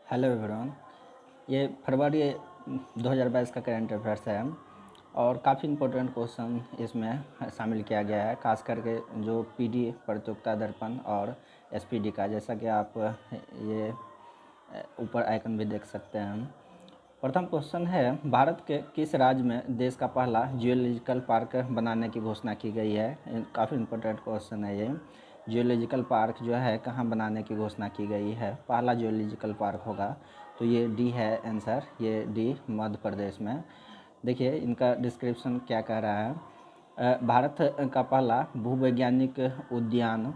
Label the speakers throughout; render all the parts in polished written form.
Speaker 1: Hello everyone. ये फरवरी 2022 का current affairs है और काफ़ी इम्पोर्टेंट क्वेश्चन इसमें शामिल किया गया है, खास करके जो पीडी प्रतियोगिता दर्पण और एसपीडी का, जैसा कि आप ये ऊपर आइकन भी देख सकते हैं। प्रथम क्वेश्चन है, भारत के किस राज्य में देश का पहला जियोलॉजिकल पार्क बनाने की घोषणा की गई है। काफ़ी इम्पोर्टेंट क्वेश्चन है ये। जियोलॉजिकल पार्क जो है कहाँ बनाने की घोषणा की गई है, पहला जियोलॉजिकल पार्क होगा, तो ये डी है आंसर, ये डी मध्य प्रदेश में। देखिए इनका डिस्क्रिप्शन क्या कह रहा है। भारत का पहला भूवैज्ञानिक उद्यान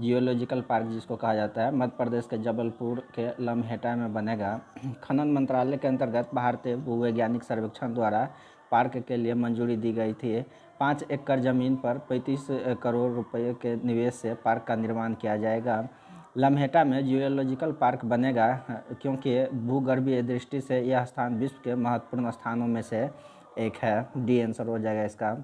Speaker 1: जियोलॉजिकल पार्क जिसको कहा जाता है मध्य प्रदेश के जबलपुर के लम्हेटा में बनेगा। खनन मंत्रालय के अंतर्गत भारतीय भूवैज्ञानिक सर्वेक्षण द्वारा पार्क के लिए मंजूरी दी गई थी। 5 एकड़ ज़मीन पर 35 करोड़ रुपए के निवेश से पार्क का निर्माण किया जाएगा। लम्हेटा में जियोलॉजिकल पार्क बनेगा क्योंकि भूगर्भीय दृष्टि से यह स्थान विश्व के महत्वपूर्ण स्थानों में से एक है। डी आंसर हो जाएगा इसका।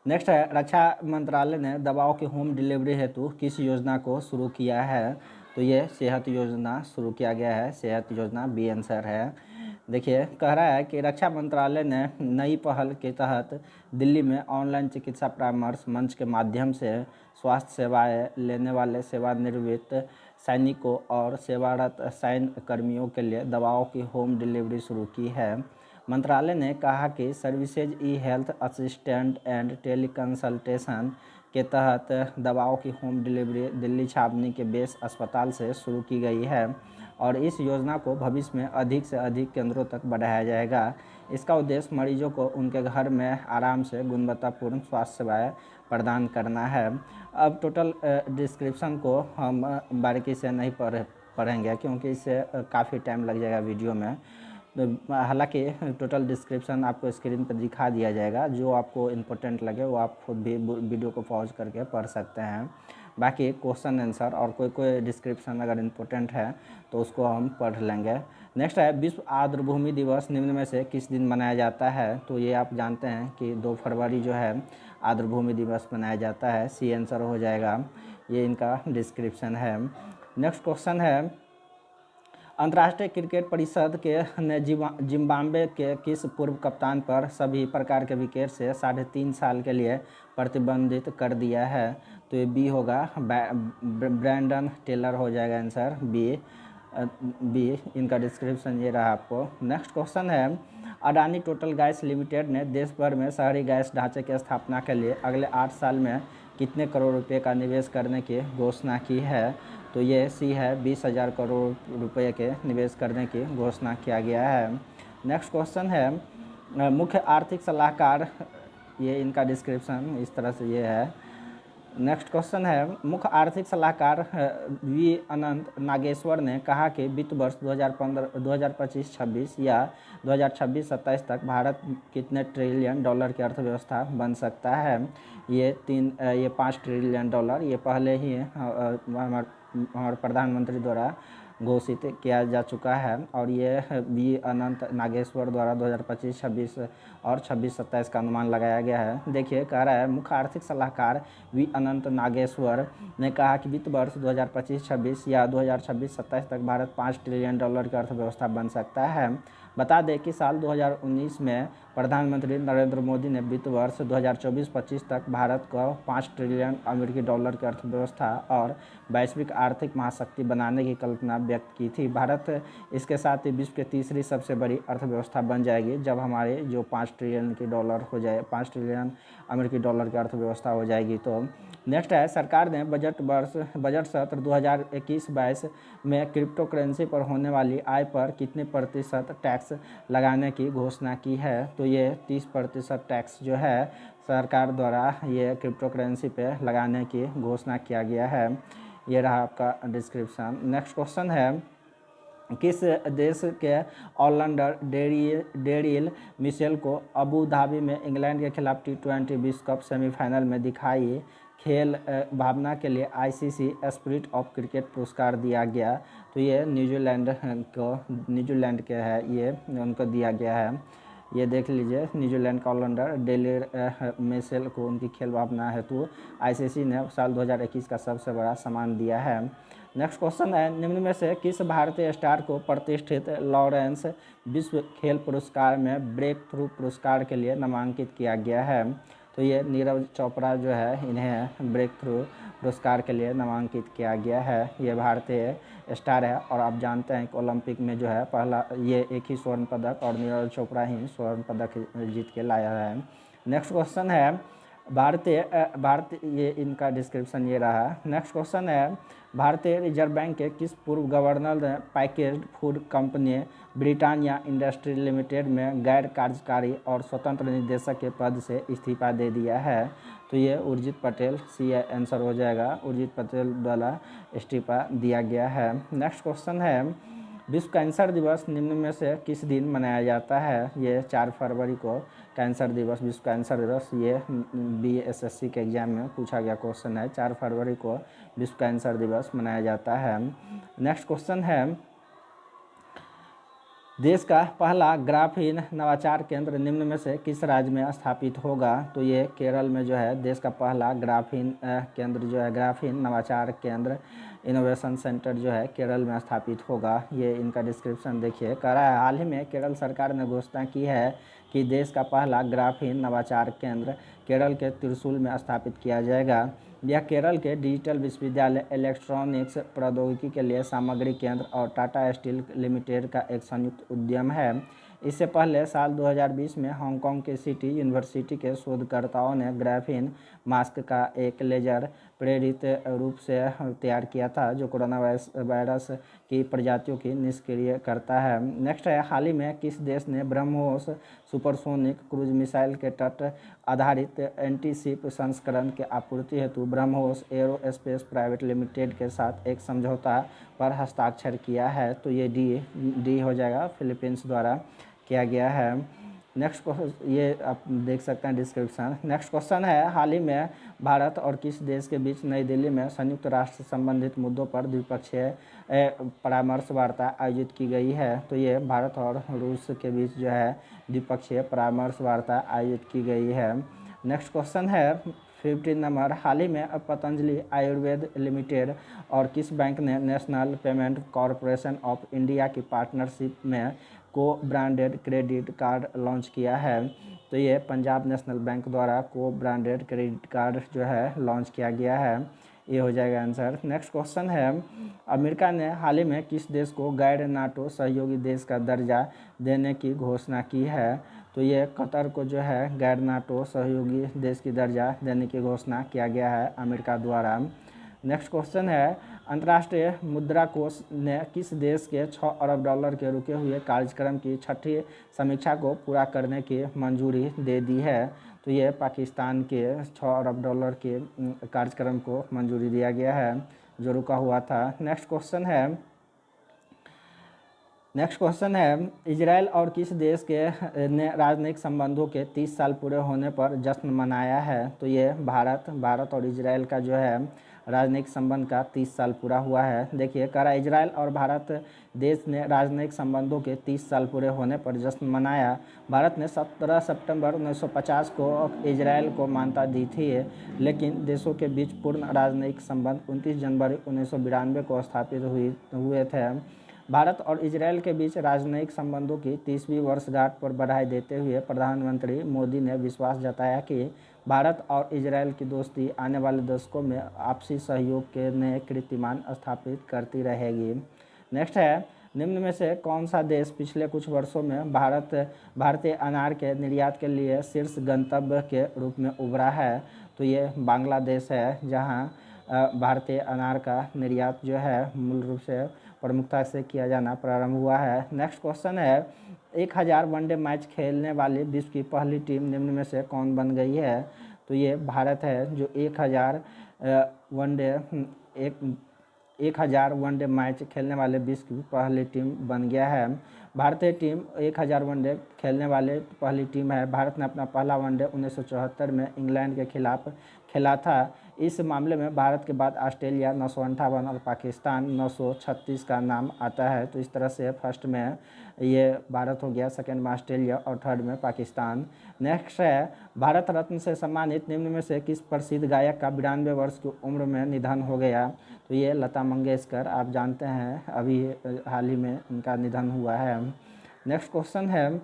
Speaker 1: नेक्स्ट है, रक्षा मंत्रालय ने दवाओं की होम डिलीवरी हेतु किस योजना को शुरू किया है, तो ये सेहत योजना शुरू किया गया है। सेहत योजना बी आंसर है। देखिए कह रहा है कि रक्षा मंत्रालय ने नई पहल के तहत दिल्ली में ऑनलाइन चिकित्सा परामर्श मंच के माध्यम से स्वास्थ्य सेवाएं लेने वाले सेवानिवृत्त सैनिकों और सेवारत सैन्य कर्मियों के लिए दवाओं की होम डिलीवरी शुरू की है। मंत्रालय ने कहा कि services E health assistant and teleconsultation के तहत दवाओं की होम डिलीवरी दिल्ली छावनी के बेस अस्पताल से शुरू की गई है और इस योजना को भविष्य में अधिक से अधिक केंद्रों तक बढ़ाया जाएगा। इसका उद्देश्य मरीजों को उनके घर में आराम से गुणवत्तापूर्ण स्वास्थ्य सेवाएं प्रदान करना है। अब टोटल डिस्क्रिप्शन को हम बारीकी से नहीं पढ़ेंगे क्योंकि इससे काफ़ी टाइम लग जाएगा वीडियो में। हालांकि टोटल डिस्क्रिप्शन आपको स्क्रीन पर दिखा दिया जाएगा, जो आपको इम्पोर्टेंट लगे वो आप खुद भी वीडियो को पॉज करके पढ़ सकते हैं। बाकी क्वेश्चन आंसर और कोई डिस्क्रिप्शन अगर इम्पोर्टेंट है तो उसको हम पढ़ लेंगे। नेक्स्ट है, विश्व आर्द्रभूमि दिवस निम्न में से किस दिन मनाया जाता है, तो ये आप जानते हैं कि 2 फरवरी जो है आर्द्रभूमि दिवस मनाया जाता है। सी आंसर हो जाएगा, ये इनका डिस्क्रिप्शन है। नेक्स्ट क्वेश्चन है, अंतर्राष्ट्रीय क्रिकेट परिषद के ने जिम्बाब्वे के किस पूर्व कप्तान पर सभी प्रकार के विकेट से 3.5 साल के लिए प्रतिबंधित कर दिया है, तो ये बी होगा, ब्रैंडन टेलर हो जाएगा आंसर बी। इनका डिस्क्रिप्शन ये रहा आपको। नेक्स्ट क्वेश्चन है, अडानी टोटल गैस लिमिटेड ने देश भर में शहरी गैस ढांचे की स्थापना के लिए अगले 8 साल में कितने करोड़ रुपए का निवेश करने की घोषणा की है, तो ये सी है, 20,000 करोड़ रुपए के निवेश करने की घोषणा किया गया है। नेक्स्ट क्वेश्चन है, मुख्य आर्थिक सलाहकार, ये इनका डिस्क्रिप्शन इस तरह से ये है। नेक्स्ट क्वेश्चन है, मुख्य आर्थिक सलाहकार वी अनंत नागेश्वर ने कहा कि वित्त वर्ष 2025-26 या 2026-27 तक भारत कितने ट्रिलियन डॉलर की अर्थव्यवस्था बन सकता है। ये 5 ट्रिलियन डॉलर ये पहले ही हमारे प्रधानमंत्री द्वारा घोषित किया जा चुका है और ये वी अनंत नागेश्वर द्वारा 2025-26 और 26-27 का अनुमान लगाया गया है। देखिए कह रहा है, मुख्य आर्थिक सलाहकार वी अनंत नागेश्वर ने कहा कि वित्त वर्ष 2025-26 या 2026-27 तक भारत 5 ट्रिलियन डॉलर की अर्थव्यवस्था बन सकता है। बता दें कि साल 2019 में प्रधानमंत्री नरेंद्र मोदी ने वित्त वर्ष 2024-25 तक भारत को 5 ट्रिलियन अमेरिकी डॉलर की अर्थव्यवस्था और वैश्विक आर्थिक महाशक्ति बनाने की कल्पना व्यक्त की थी। भारत इसके साथ ही विश्व की तीसरी सबसे बड़ी अर्थव्यवस्था बन जाएगी जब हमारे जो 5 ट्रिलियन की डॉलर हो जाए 5 ट्रिलियन अमेरिकी डॉलर की अर्थव्यवस्था हो जाएगी। तो नेक्स्ट है, सरकार ने बजट सत्र 2021-22 में क्रिप्टो करेंसी पर होने वाली आय पर कितने प्रतिशत टैक्स लगाने की घोषणा की है, तो ये 30% टैक्स जो है सरकार द्वारा ये क्रिप्टो करेंसी पे लगाने की घोषणा किया गया है। ये रहा आपका डिस्क्रिप्शन। नेक्स्ट क्वेश्चन है, किस देश के ऑलराउंडर डेरिल मिशेल को अबू धाबी में इंग्लैंड के खिलाफ T20 विश्व कप सेमीफाइनल में दिखाई खेल भावना के लिए आईसीसी स्पिरिट ऑफ क्रिकेट पुरस्कार दिया गया, तो ये न्यूजीलैंड के है, ये उनको दिया गया है। ये देख लीजिए, न्यूजीलैंड का ऑलराउंडर डेरिल मिशेल को उनकी खेल भावना हेतु आईसीसी ने साल 2021 का सबसे बड़ा सम्मान दिया है। नेक्स्ट क्वेश्चन है, निम्न में से किस भारतीय स्टार को प्रतिष्ठित लॉरेंस विश्व खेल पुरस्कार में ब्रेक थ्रू पुरस्कार के लिए नामांकित किया गया है? तो ये नीरज चोपड़ा जो है, इन्हें ब्रेक थ्रू पुरस्कार के लिए नामांकित किया गया है। ये भारतीय स्टार है और आप जानते हैं कि ओलंपिक में जो है पहला ये एक ही स्वर्ण पदक और नीरज चोपड़ा ही स्वर्ण पदक जीत के लाया है। नेक्स्ट क्वेश्चन है, भारतीय ये इनका डिस्क्रिप्शन ये रहा। नेक्स्ट क्वेश्चन है, भारतीय रिजर्व बैंक के किस पूर्व गवर्नर ने packaged food company Britannia industry limited में गैर कार्यकारी और स्वतंत्र निदेशक के पद से इस्तीफा दे दिया है? तो ये उर्जित पटेल, सी आंसर हो जाएगा, उर्जित पटेल द्वारा इस्तीफा दिया गया है। नेक्स्ट क्वेश्चन है, विश्व कैंसर दिवस निम्न में से किस दिन मनाया जाता है? ये 4 फरवरी को कैंसर दिवस, विश्व कैंसर दिवस, ये BSSC के एग्जाम में पूछा गया क्वेश्चन है। 4 फरवरी को विश्व कैंसर दिवस मनाया जाता है। नेक्स्ट क्वेश्चन है, देश का पहला ग्राफीन नवाचार केंद्र निम्न में से किस राज्य में स्थापित होगा? तो ये केरल में जो है देश का पहला ग्राफीन केंद्र जो है, ग्राफीन नवाचार केंद्र इनोवेशन सेंटर जो है केरल में स्थापित होगा। ये इनका डिस्क्रिप्शन देखिए, कह रहा है हाल ही में केरल सरकार ने घोषणा की है कि देश का पहला ग्राफीन नवाचार केंद्र केरल के त्रिशूल में स्थापित किया जाएगा। यह केरल के डिजिटल विश्वविद्यालय, इलेक्ट्रॉनिक्स प्रौद्योगिकी के लिए सामग्री केंद्र और टाटा स्टील लिमिटेड का एक संयुक्त उद्यम है। इससे पहले साल 2020 में हांगकांग के सिटी यूनिवर्सिटी के शोधकर्ताओं ने ग्राफीन मास्क का एक लेजर प्रेरित रूप से तैयार किया था जो कोरोना वायरस की प्रजातियों की निष्क्रिय करता है। नेक्स्ट है, हाल ही में किस देश ने ब्रह्मोस सुपरसोनिक क्रूज मिसाइल के तट आधारित एंटीशिप संस्करण के आपूर्ति हेतु ब्रह्मोस एरोस्पेस प्राइवेट लिमिटेड के साथ एक समझौता पर हस्ताक्षर किया है? तो ये डी हो जाएगा, फिलीपींस द्वारा किया गया है। नेक्स्ट क्वेश्चन ये आप देख सकते हैं डिस्क्रिप्शन। नेक्स्ट क्वेश्चन है, हाल ही में भारत और किस देश के बीच नई दिल्ली में संयुक्त राष्ट्र संबंधित मुद्दों पर द्विपक्षीय परामर्श वार्ता आयोजित की गई है? तो ये भारत और रूस के बीच जो है द्विपक्षीय परामर्श वार्ता आयोजित की गई है। नेक्स्ट क्वेश्चन है 15 नंबर, हाल ही में पतंजलि आयुर्वेद लिमिटेड और किस बैंक ने national payment corporation of India की पार्टनरशिप में को ब्रांडेड क्रेडिट कार्ड लॉन्च किया है? तो ये पंजाब नेशनल बैंक द्वारा को ब्रांडेड क्रेडिट कार्ड जो है लॉन्च किया गया है। ये हो जाएगा आंसर। नेक्स्ट क्वेश्चन है, अमेरिका ने हाल ही में किस देश को गैर नाटो सहयोगी देश का दर्जा देने की घोषणा की है? तो ये कतर को जो है गैर नाटो सहयोगी देश की दर्जा देने की घोषणा किया गया है अमेरिका द्वारा। नेक्स्ट क्वेश्चन है, अंतर्राष्ट्रीय मुद्रा कोष ने किस देश के 6 अरब डॉलर के रुके हुए कार्यक्रम की छठी समीक्षा को पूरा करने की मंजूरी दे दी है? तो ये पाकिस्तान के 6 अरब डॉलर के कार्यक्रम को मंजूरी दिया गया है जो रुका हुआ था। नेक्स्ट क्वेश्चन है, इजराइल और किस देश के ने राजनयिक संबंधों के 30 साल पूरे होने पर जश्न मनाया है? तो ये भारत और इजराइल का जो है राजनयिक संबंध का 30 साल पूरा हुआ है। देखिए, कह रहा इजराइल और भारत देश ने राजनयिक संबंधों के 30 साल पूरे होने पर जश्न मनाया। भारत ने 17 सितंबर 1950 को इजराइल को मान्यता दी थी, लेकिन देशों के बीच पूर्ण राजनयिक संबंध 29 जनवरी 1992 को स्थापित हुए थे। भारत और इजराइल के बीच राजनयिक संबंधों की 30वीं वर्षगांठ पर बधाई देते हुए प्रधानमंत्री मोदी ने विश्वास जताया कि भारत और इजराइल की दोस्ती आने वाले दशकों में आपसी सहयोग के नए कीर्तिमान स्थापित करती रहेगी। नेक्स्ट है, निम्न में से कौन सा देश पिछले कुछ वर्षों में भारतीय अनार के निर्यात के लिए शीर्ष गंतव्य के रूप में उभरा है? तो ये बांग्लादेश है, जहां भारतीय अनार का निर्यात जो है मूल रूप से प्रमुखता से किया जाना प्रारंभ हुआ है। नेक्स्ट क्वेश्चन है, 1000 वनडे मैच खेलने वाली विश्व की पहली टीम निम्न में से कौन बन गई है? तो ये भारत है जो 1000 वनडे मैच खेलने वाले विश्व की पहली टीम बन गया है। भारतीय टीम 1000 वनडे खेलने वाले पहली टीम है। भारत ने अपना पहला वनडे 1974 में इंग्लैंड के खिलाफ खेला था। इस मामले में भारत के बाद ऑस्ट्रेलिया 958 और पाकिस्तान 936 का नाम आता है। तो इस तरह से फर्स्ट में ये भारत हो गया, सेकंड में ऑस्ट्रेलिया और थर्ड में पाकिस्तान। नेक्स्ट है, भारत रत्न से सम्मानित निम्न में से किस प्रसिद्ध गायक का 92 वर्ष की उम्र में निधन हो गया? तो ये लता मंगेशकर, आप जानते हैं अभी हाल ही में इनका निधन हुआ है। नेक्स्ट क्वेश्चन है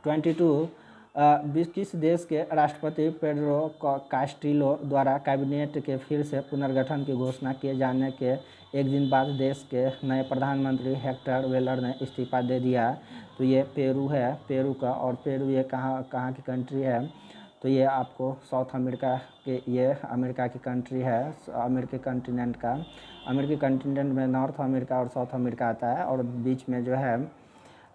Speaker 1: 22 किस देश के राष्ट्रपति पेड्रो कास्टिलो द्वारा कैबिनेट के फिर से पुनर्गठन की घोषणा किए जाने के एक दिन बाद देश के नए प्रधानमंत्री हेक्टर वेलर ने इस्तीफा दे दिया? तो ये पेरू है, पेरू का। और पेरू ये कहाँ की कंट्री है? तो ये आपको साउथ अमेरिका के, ये अमेरिका की कंट्री है, अमेरिकी कंटिनेंट का। अमेरिकी कंटिनेंट में नॉर्थ अमेरिका और साउथ अमेरिका आता है और बीच में जो है।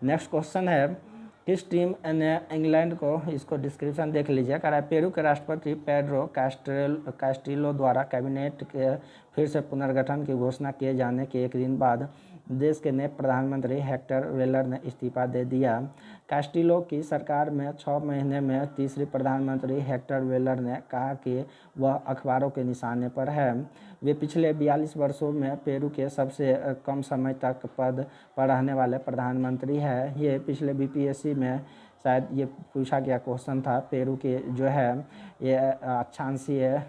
Speaker 1: नेक्स्ट क्वेश्चन है किस टीम ने इंग्लैंड को, इसको डिस्क्रिप्शन देख लीजिए, कह रहा है पेरू के राष्ट्रपति पेड्रो कास्टिलो द्वारा कैबिनेट के फिर से पुनर्गठन की घोषणा किए जाने के एक दिन बाद देश के नए प्रधानमंत्री हेक्टर वेलर ने इस्तीफा दे दिया। कास्टिलो की सरकार में 6 महीने में तीसरी प्रधानमंत्री हेक्टर वेलर ने कहा कि वह अखबारों के निशाने पर है। वे पिछले 42 वर्षों में पेरू के सबसे कम समय तक पद पर रहने वाले प्रधानमंत्री हैं। ये पिछले बीपीएससी में शायद ये पूछा गया क्वेश्चन था, पेरू के जो है ये अक्षांशीय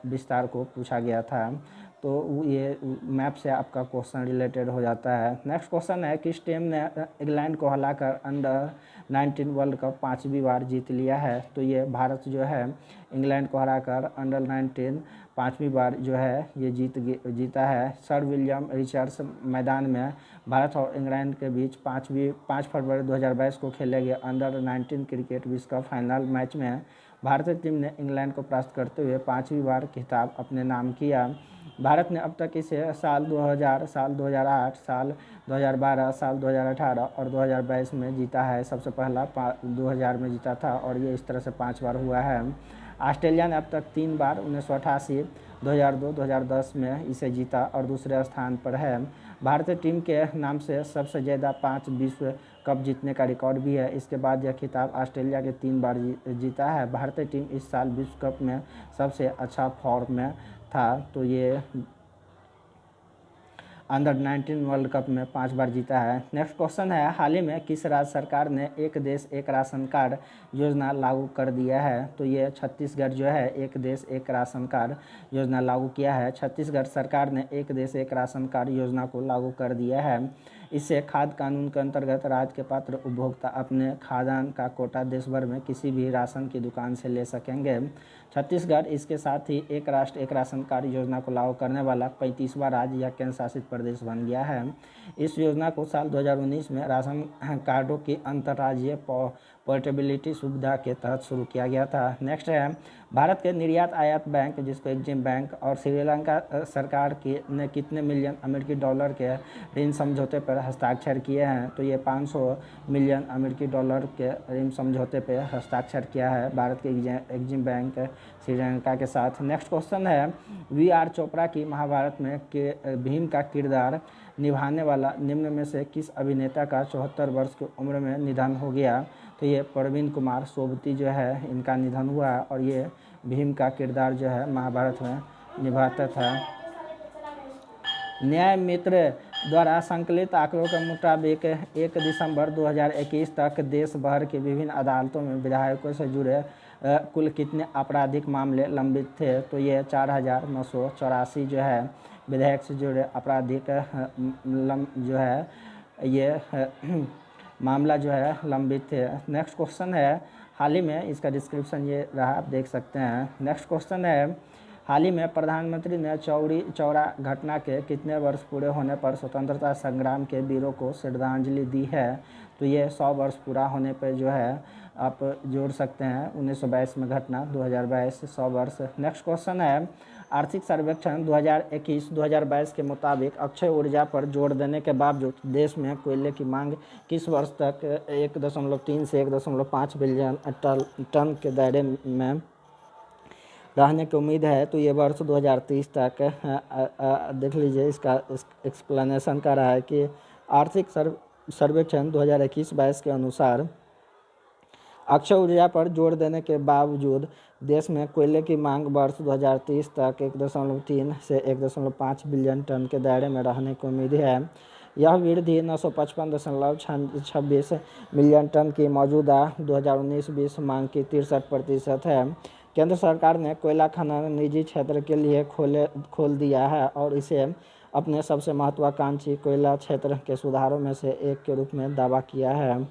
Speaker 1: विस्तार को पूछा गया था। तो ये मैप से आपका क्वेश्चन रिलेटेड हो जाता है। नेक्स्ट क्वेश्चन है किस टीम ने इंग्लैंड को हराकर अंडर 19 वर्ल्ड कप 5वीं बार जीत लिया है? तो ये भारत जो है इंग्लैंड को हराकर अंडर 19 5वीं बार जो है ये जीता है। सर विलियम रिचर्ड्स मैदान में भारत और इंग्लैंड के बीच 5 फरवरी 2022 को खेले गए अंडर 19 क्रिकेट विश्व कप फाइनल मैच में भारतीय टीम ने इंग्लैंड को परास्त करते हुए 5वीं बार खिताब अपने नाम किया। भारत ने अब तक इसे साल 2000, साल 2008, साल 2012, साल 2018 और 2022 में जीता है। सबसे पहला 2000 में जीता था और ये इस तरह से 5 बार हुआ है। ऑस्ट्रेलिया ने अब तक 3 बार 1988, 2002, 2010 में इसे जीता और दूसरे स्थान पर है। भारतीय टीम के नाम से सबसे ज़्यादा 5 विश्व कप जीतने का रिकॉर्ड भी है। इसके बाद यह खिताब ऑस्ट्रेलिया के 3 बार जीता है। भारतीय टीम इस साल विश्व कप में सबसे अच्छा फॉर्म में था। तो ये अंडर 19 वर्ल्ड कप में 5 बार जीता है। नेक्स्ट क्वेश्चन है हाल ही में किस राज्य सरकार ने एक देश एक राशन कार्ड योजना लागू कर दिया है? तो ये छत्तीसगढ़ जो है एक देश एक राशन कार्ड योजना लागू किया है। छत्तीसगढ़ सरकार ने एक देश एक राशन कार्ड योजना को लागू कर दिया है। इससे खाद्य कानून के अंतर्गत राज्य के पात्र उपभोक्ता अपने खाद्यान्न का कोटा देश भर में किसी भी राशन की दुकान से ले सकेंगे। छत्तीसगढ़ इसके साथ ही एक राष्ट्र एक राशन कार्ड योजना को लागू करने वाला 35वां राज्य या केंद्र शासित प्रदेश बन गया है। इस योजना को साल 2019 में राशन कार्डों की अंतर्राज्यीय पोर्टेबिलिटी सुविधा के तहत शुरू किया गया था। नेक्स्ट है भारत के निर्यात आयात बैंक जिसको एग्जिम बैंक और श्रीलंका सरकार ने कितने मिलियन अमेरिकी डॉलर के ऋण समझौते पर हस्ताक्षर किए हैं? तो ये 500 मिलियन अमेरिकी डॉलर के ऋण समझौते पर हस्ताक्षर किया है भारत के एग्जिम बैंक श्रीलंका के साथ। नेक्स्ट क्वेश्चन है वी.आर. चोपड़ा की महाभारत में भीम का किरदार निभाने वाला निम्न में से किस अभिनेता का 74 वर्ष की उम्र में निधन हो गया? तो ये प्रवीण कुमार सोबती जो है इनका निधन हुआ और ये भीम का किरदार जो है महाभारत में निभाता था। न्याय मित्र द्वारा संकलित आंकड़ों के मुताबिक 1 दिसंबर 2021 तक देश भर की विभिन्न अदालतों में विधायकों से जुड़े कुल कितने आपराधिक मामले लंबित थे? तो ये 4984 जो है विधेयक से जुड़े आपराधिक जो है ये मामला जो है लंबित थे। नेक्स्ट क्वेश्चन है हाल ही में, इसका डिस्क्रिप्शन ये रहा, आप देख सकते हैं। नेक्स्ट क्वेश्चन है हाल ही में प्रधानमंत्री ने चौरी चौरा घटना के कितने वर्ष पूरे होने पर स्वतंत्रता संग्राम के वीरों को श्रद्धांजलि दी है? तो ये 100 वर्ष पूरा होने पर जो है आप जोड़ सकते हैं 1922 में घटना, 2022 100 वर्ष। नेक्स्ट क्वेश्चन है आर्थिक सर्वेक्षण 2021-2022 के मुताबिक अक्षय ऊर्जा पर जोर देने के बावजूद देश में कोयले की मांग किस वर्ष तक 1.3 से 1.5 बिलियन टन के दायरे में रहने की उम्मीद है? तो ये वर्ष 2030 तक देख लीजिए। इसका एक्सप्लेनेशन कर रहा है कि आर्थिक सर्वेक्षण 2021-22 के अनुसार अक्षय ऊर्जा पर जोर देने के बावजूद देश में कोयले की मांग वर्ष 2030 तक 1.3 से 1.5 बिलियन टन के दायरे में रहने की उम्मीद है। यह वृद्धि 955.26 मिलियन टन की मौजूदा 2019-20 मांग की 63% है। केंद्र सरकार ने कोयला खनन निजी क्षेत्र के लिए खोल दिया है और इसे अपने सबसे महत्वाकांक्षी कोयला क्षेत्र के सुधारों में से एक के रूप में दावा किया है।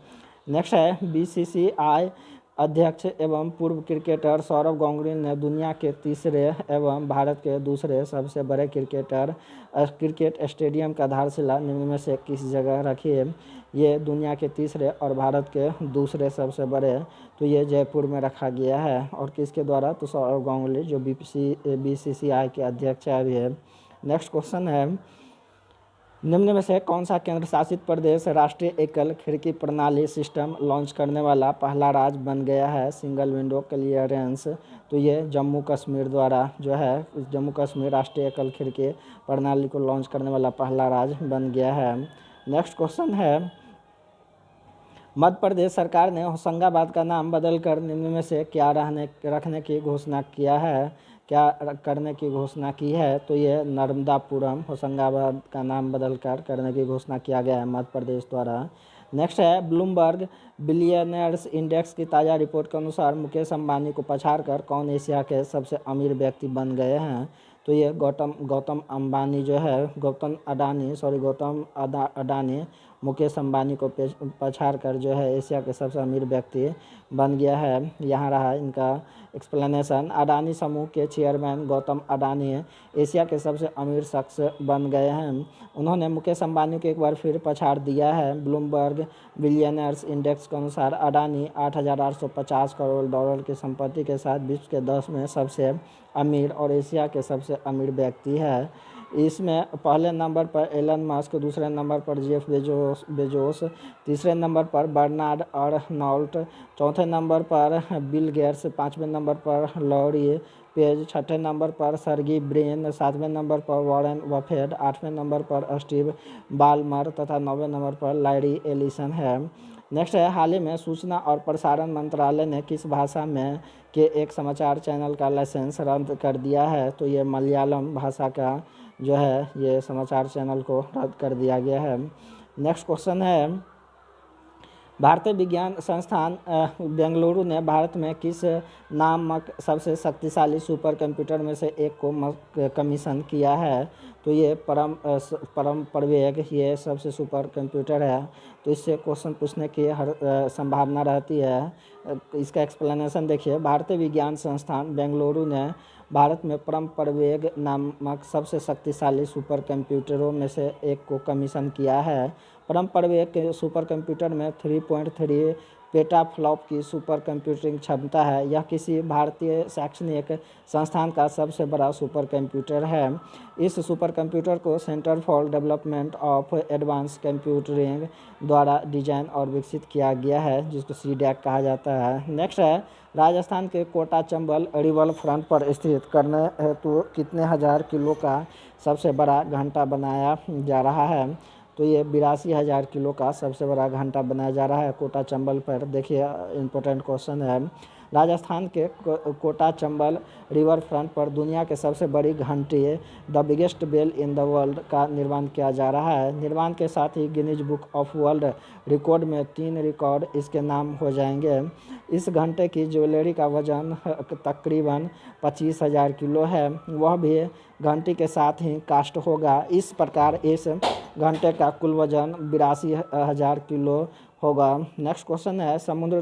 Speaker 1: नेक्स्ट है बीसीसीआई अध्यक्ष एवं पूर्व क्रिकेटर सौरव गांगुली ने दुनिया के तीसरे एवं भारत के दूसरे सबसे बड़े क्रिकेट स्टेडियम का आधारशिला निम्न में से किस जगह रखी है। ये दुनिया के तीसरे और भारत के दूसरे सबसे बड़े, तो ये जयपुर में रखा गया है। और किसके द्वारा, तो सौरव गांगुली जो बीसीसीआई के अध्यक्ष अभी है। नेक्स्ट क्वेश्चन है, निम्न में से कौन सा केंद्र शासित प्रदेश राष्ट्रीय एकल खिड़की प्रणाली सिस्टम लॉन्च करने वाला पहला राज्य बन गया है, सिंगल विंडो क्लियरेंस। तो ये जम्मू कश्मीर द्वारा जो है, जम्मू कश्मीर राष्ट्रीय एकल खिड़की प्रणाली को लॉन्च करने वाला पहला राज्य बन गया है। नेक्स्ट क्वेश्चन है, मध्य प्रदेश सरकार ने होशंगाबाद का नाम बदलकर निम्न में से क्या रखने की घोषणा किया है, क्या करने की घोषणा की है। तो ये नर्मदापुरम होशंगाबाद का नाम बदलकर करने की घोषणा किया गया है मध्य प्रदेश द्वारा। नेक्स्ट है, ब्लूमबर्ग बिलियनर्स इंडेक्स की ताज़ा रिपोर्ट के अनुसार मुकेश अंबानी को पछाड़कर कौन एशिया के सबसे अमीर व्यक्ति बन गए हैं। तो ये गौतम अम्बानी जो है, गौतम अडानी मुकेश अंबानी को पछाड़कर जो है एशिया के सबसे अमीर व्यक्ति बन गया है। यहाँ रहा इनका एक्सप्लेनेशन। अडानी समूह के चेयरमैन गौतम अडानी एशिया के सबसे अमीर शख्स बन गए हैं। उन्होंने मुकेश अंबानी को एक बार फिर पछाड़ दिया है। ब्लूमबर्ग बिलियनर्स इंडेक्स के अनुसार अडानी 8,850 करोड़ डॉलर की संपत्ति के साथ विश्व के 10वें सबसे अमीर और एशिया के सबसे अमीर व्यक्ति है। इसमें पहले नंबर पर एलन मस्क, दूसरे नंबर पर जेफ बेजोस, तीसरे नंबर पर बर्नार्ड अर्नॉल्ट, चौथे नंबर पर बिल गेट्स, पाँचवें नंबर पर लॉरी पेज, छठे नंबर पर सर्गी ब्रिन, सातवें नंबर पर वॉरेन बफेट, आठवें नंबर पर स्टीव बाल्मर तथा नौवें नंबर पर लैरी एलिसन है। नेक्स्ट है, हाल ही में सूचना और प्रसारण मंत्रालय ने किस भाषा में के एक समाचार चैनल का लाइसेंस रद्द कर दिया है। तो ये मलयालम भाषा का जो है ये समाचार चैनल को रद्द कर दिया गया है। नेक्स्ट क्वेश्चन है, भारतीय विज्ञान संस्थान बेंगलुरु ने भारत में किस नामक सबसे शक्तिशाली सुपर कंप्यूटर में से एक को कमीशन किया है। तो ये परम प्रवेग ये सबसे सुपर कंप्यूटर है। तो इससे क्वेश्चन पूछने की हर संभावना रहती है। इसका एक्सप्लेनेशन देखिए, भारतीय विज्ञान संस्थान बेंगलुरु ने भारत में परम प्रवेग नामक सबसे शक्तिशाली सुपर कंप्यूटरों में से एक को कमीशन किया है। परम प्रवेग के सुपर कंप्यूटर में 3.3 पेटाफ्लॉप की सुपर कंप्यूटिंग क्षमता है। यह किसी भारतीय शैक्षणिक संस्थान का सबसे बड़ा सुपर कंप्यूटर है। इस सुपर कंप्यूटर को centre for development of advance computing द्वारा डिजाइन और विकसित किया गया है, जिसको CDAC कहा जाता है। नेक्स्ट है, राजस्थान के कोटा चंबल रिवर फ्रंट पर स्थित करने हेतु कितने हज़ार किलो का सबसे बड़ा घंटा बनाया जा रहा है। तो ये 82,000 किलो का सबसे बड़ा घंटा बनाया जा रहा है कोटा चंबल पर। देखिए इम्पोर्टेंट क्वेश्चन है, राजस्थान के कोटा चंबल रिवर फ्रंट पर दुनिया के सबसे बड़ी घंटी the biggest bell in the world का निर्माण किया जा रहा है। निर्माण के साथ ही Guinness book of world record में 3 रिकॉर्ड इसके नाम हो जाएंगे। इस घंटे की ज्वेलरी का वजन तकरीबन 25,000 किलो है, वह भी घंटी के साथ ही कास्ट होगा। इस प्रकार इस घंटे का कुल वजन 82,000 किलो होगा। नेक्स्ट क्वेश्चन है, समुद्र